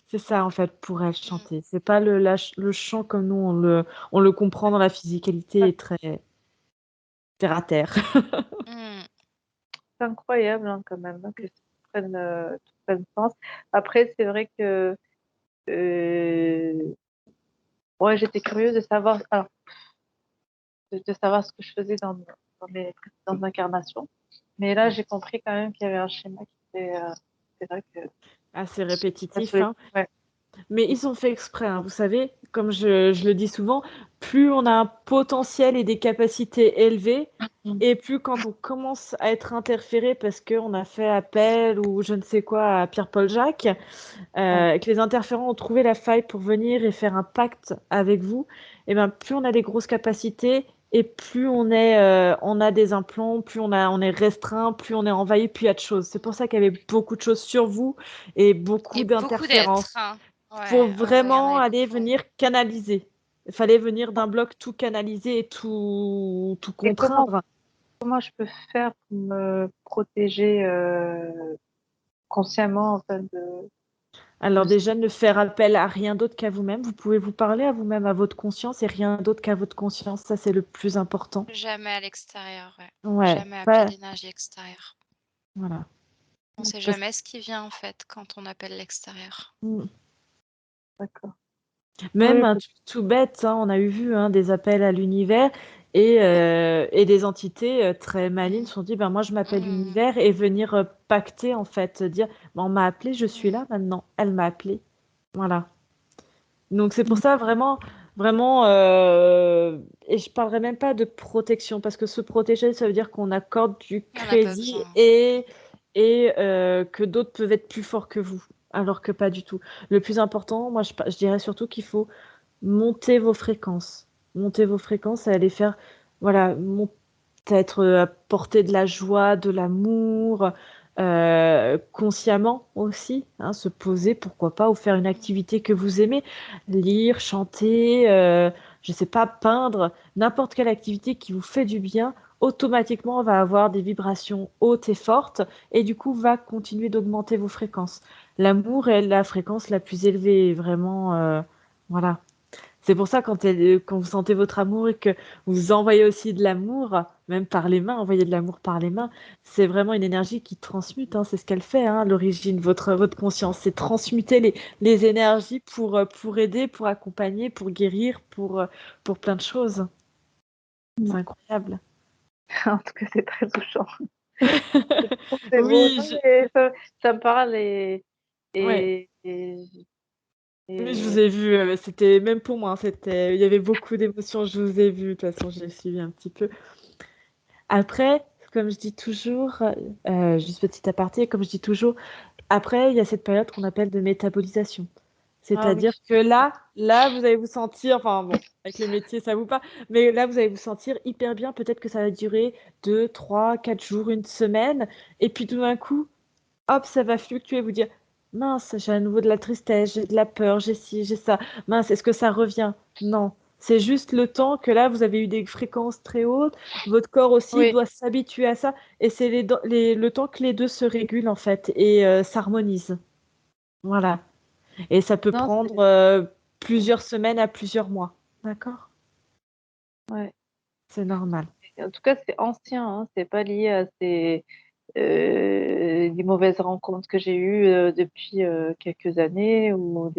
C'est ça en fait pour elle Mmh. chanter. C'est pas le chant comme nous on le comprend dans la physicalité et très terre à terre. Mmh. C'est incroyable, hein, quand même, hein, que tout prenne sens. Après, c'est vrai que, ouais, j'étais curieuse de savoir alors, de savoir ce que je faisais dans mes précédentes incarnations. Mais là, j'ai compris quand même qu'il y avait un schéma qui était, c'est vrai que Assez à tous répétitif, les hein. ouais, Mais ils ont fait exprès, hein. Vous savez, comme je le dis souvent, plus on a un potentiel et des capacités élevées, mmh, et plus quand on commence à être interféré parce qu'on a fait appel ou je ne sais quoi à Pierre-Paul Jacques, ouais. que les interférents ont trouvé la faille pour venir et faire un pacte avec vous, et ben plus on a des grosses capacités et plus on a des implants, plus on est restreint, plus on est envahi, plus il y a de choses. C'est pour ça qu'il y avait beaucoup de choses sur vous et beaucoup Et beaucoup d'êtres, d'interférences hein. pour Ouais, ouais, ouais, il y en vraiment avait aller beaucoup. venir canaliser. Il fallait venir d'un bloc tout canaliser et tout Et contraindre. comment je peux faire pour me protéger, consciemment, en fait, de Alors déjà, ne faire appel à rien d'autre qu'à vous-même. Vous pouvez vous parler à vous-même, à votre conscience et rien d'autre qu'à votre conscience. Ça, c'est le plus important. Jamais à l'extérieur, ouais. Ouais, Jamais appeler pas, d'énergie extérieure. voilà. On sait Parce- jamais ce qui vient en fait quand on appelle l'extérieur. mm. d'accord. Même Oui, un truc tout bête, hein, on a eu vu hein, des appels à l'univers et des entités très malines se Mmh. sont dit, ben moi je m'appelle Mmh. l'univers et venir pacter en fait, dire, ben, on m'a appelé, je suis Mmh. là maintenant, elle m'a appelé. Voilà. Donc c'est pour mmh, ça vraiment, vraiment, et je parlerai même pas de protection parce que se protéger, ça veut dire qu'on accorde du Il y en a pas crédit besoin. et que d'autres peuvent être plus forts que vous, alors que pas du tout. Le plus important, moi je dirais surtout qu'il faut monter vos fréquences. Monter vos fréquences et aller faire, voilà, peut-être apporter de la joie, de l'amour, consciemment aussi, hein, se poser, pourquoi pas, ou faire une Mmh. activité que vous aimez, lire, chanter, je sais pas, peindre, n'importe quelle activité qui vous fait du bien, automatiquement on va avoir des vibrations hautes et fortes, et du coup va continuer d'augmenter vos fréquences. L'amour est la fréquence la plus élevée, vraiment, voilà. C'est pour ça quand vous sentez votre amour et que vous envoyez aussi de l'amour, même par les mains, envoyer de l'amour par les mains, c'est vraiment une énergie qui transmute, hein, c'est ce qu'elle fait, hein, à l'origine, votre conscience, c'est transmuter les énergies pour aider, pour accompagner, pour guérir, pour plein de choses. C'est mmh. incroyable. En tout cas, c'est très touchant. C'est beau, Oui, non, mais ça me parle ouais. et et Oui, je vous et ai vu, c'était même pour moi, hein, il y avait beaucoup d'émotions, je vous ai vu, de toute façon, j'ai suivi un petit peu. Après, comme je dis toujours, juste petit aparté, comme je dis toujours, après, il y a cette période qu'on appelle de métabolisation. ah oui, C'est-à-dire que là, vous allez vous sentir, enfin bon, avec le métier, ça vous pas, mais là, vous allez vous sentir hyper bien. Peut-être que ça va durer 2, 3, 4 jours, une semaine. Et puis tout d'un coup, hop, ça va fluctuer, vous dire, mince, j'ai à nouveau de la tristesse, j'ai de la peur, j'ai ci, j'ai ça. Mince, est-ce que ça revient? Non. C'est juste le temps que là, vous avez eu des fréquences très hautes, votre corps aussi oui, doit s'habituer à ça, et c'est le temps que les deux se régulent en fait et s'harmonisent. Voilà. Et ça peut non, prendre mmh, plusieurs semaines à plusieurs mois. D'accord? ouais. C'est normal. En tout cas, c'est ancien, hein, c'est pas lié à ces des mauvaises rencontres que j'ai eues depuis quelques années ou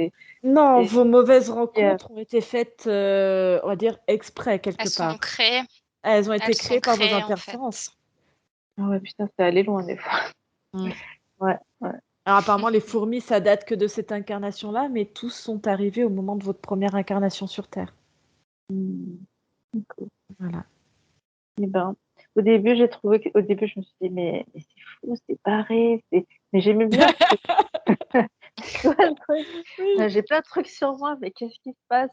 Non, des- vos mauvaises euh, rencontres ont été faites, on va dire, exprès quelque Elles sont part. créées. Elles ont été Elles sont créées par vos créées en interférences. fait. Ah ouais, putain, c'est allé loin des fois. Mm. Ouais, ouais. Alors apparemment, les fourmis, ça date que de cette incarnation-là, mais tous sont arrivés au moment de votre première incarnation sur Terre. Hmm, cool. Voilà. Eh ben, au début, j'ai trouvé au début, je me suis dit, mais c'est fou, c'est barré. Mais j'aimais bien parce que tu vois le truc. Oui. J'ai plein de trucs sur moi, mais qu'est-ce qui se passe?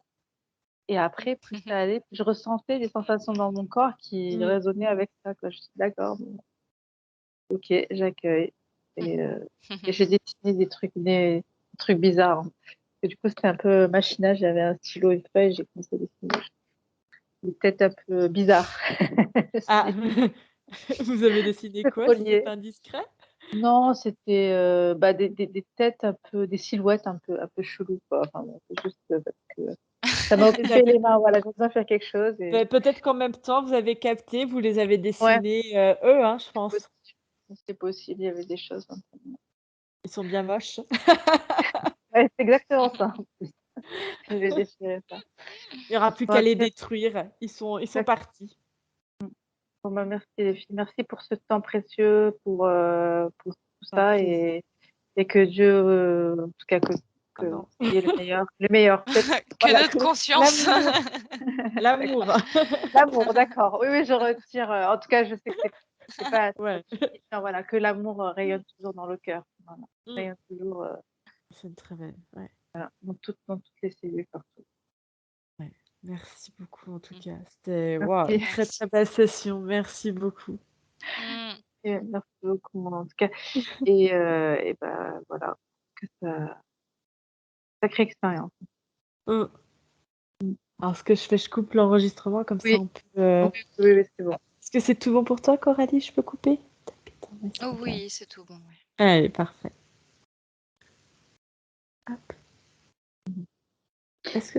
Et après, plus ça allait, plus je ressentais des sensations dans mon corps qui Mm. résonnaient avec ça, quoi. Je suis d'accord, bon, ok, j'accueille. Et, euh, et j'ai dessiné des trucs bizarres, hein. Et du coup, c'était un peu machinal. J'avais un stylo et une feuille, j'ai commencé à dessiner des têtes un peu bizarres. Ah, C'est vous avez dessiné peu quoi si c'est collier. pas indiscret? Non, c'était bah, des têtes un peu, des silhouettes un peu cheloues, quoi. Enfin, bon, c'est juste parce que ça m'a Les occupé avez- les mains. Voilà, j'ai besoin de faire quelque chose. Et... Peut-être qu'en même temps, vous avez capté, vous les avez Ouais, dessinés, eux, hein, je pense. c'est possible. Il y avait des choses. Hein. Ils sont bien moches. Ouais, c'est exactement ça. En plus. J'ai déchiré ça. Il n'y aura plus Bon, en qu'à tout les cas, détruire. Ils sont d'accord. partis. Bon, bah, merci les filles. Merci pour ce temps précieux, pour tout Un ça. plaisir. Et que Dieu, en tout cas, Ah que vous non. ayez le meilleur. Le meilleur, peut-être. Que Voilà, notre conscience. L'amour, l'amour. d'accord. L'amour, d'accord. Oui, oui, je retire. En tout cas, je sais que c'est pas Ouais. fini. Non, voilà, que l'amour rayonne toujours dans le cœur. Voilà. Mmh. Rayonne toujours C'est une très belle. Ouais, voilà, dans toutes les cellules, partout. ouais. Merci beaucoup en tout cas. C'était waouh, Merci. une très Merci. très belle session. Merci beaucoup. Mm. Et merci beaucoup, en tout cas. Et ben voilà, que ça, sacrée expérience. Mmh. Alors ce que je fais, je coupe l'enregistrement comme ça Oui, on peut. oui, oui, oui, c'est bon. Est-ce que c'est tout bon pour toi, Coralie? Je peux couper? Putain, mais c'est Oh pas grave. oui, c'est tout bon. Ouais. Allez, parfait. Hop. Est-ce que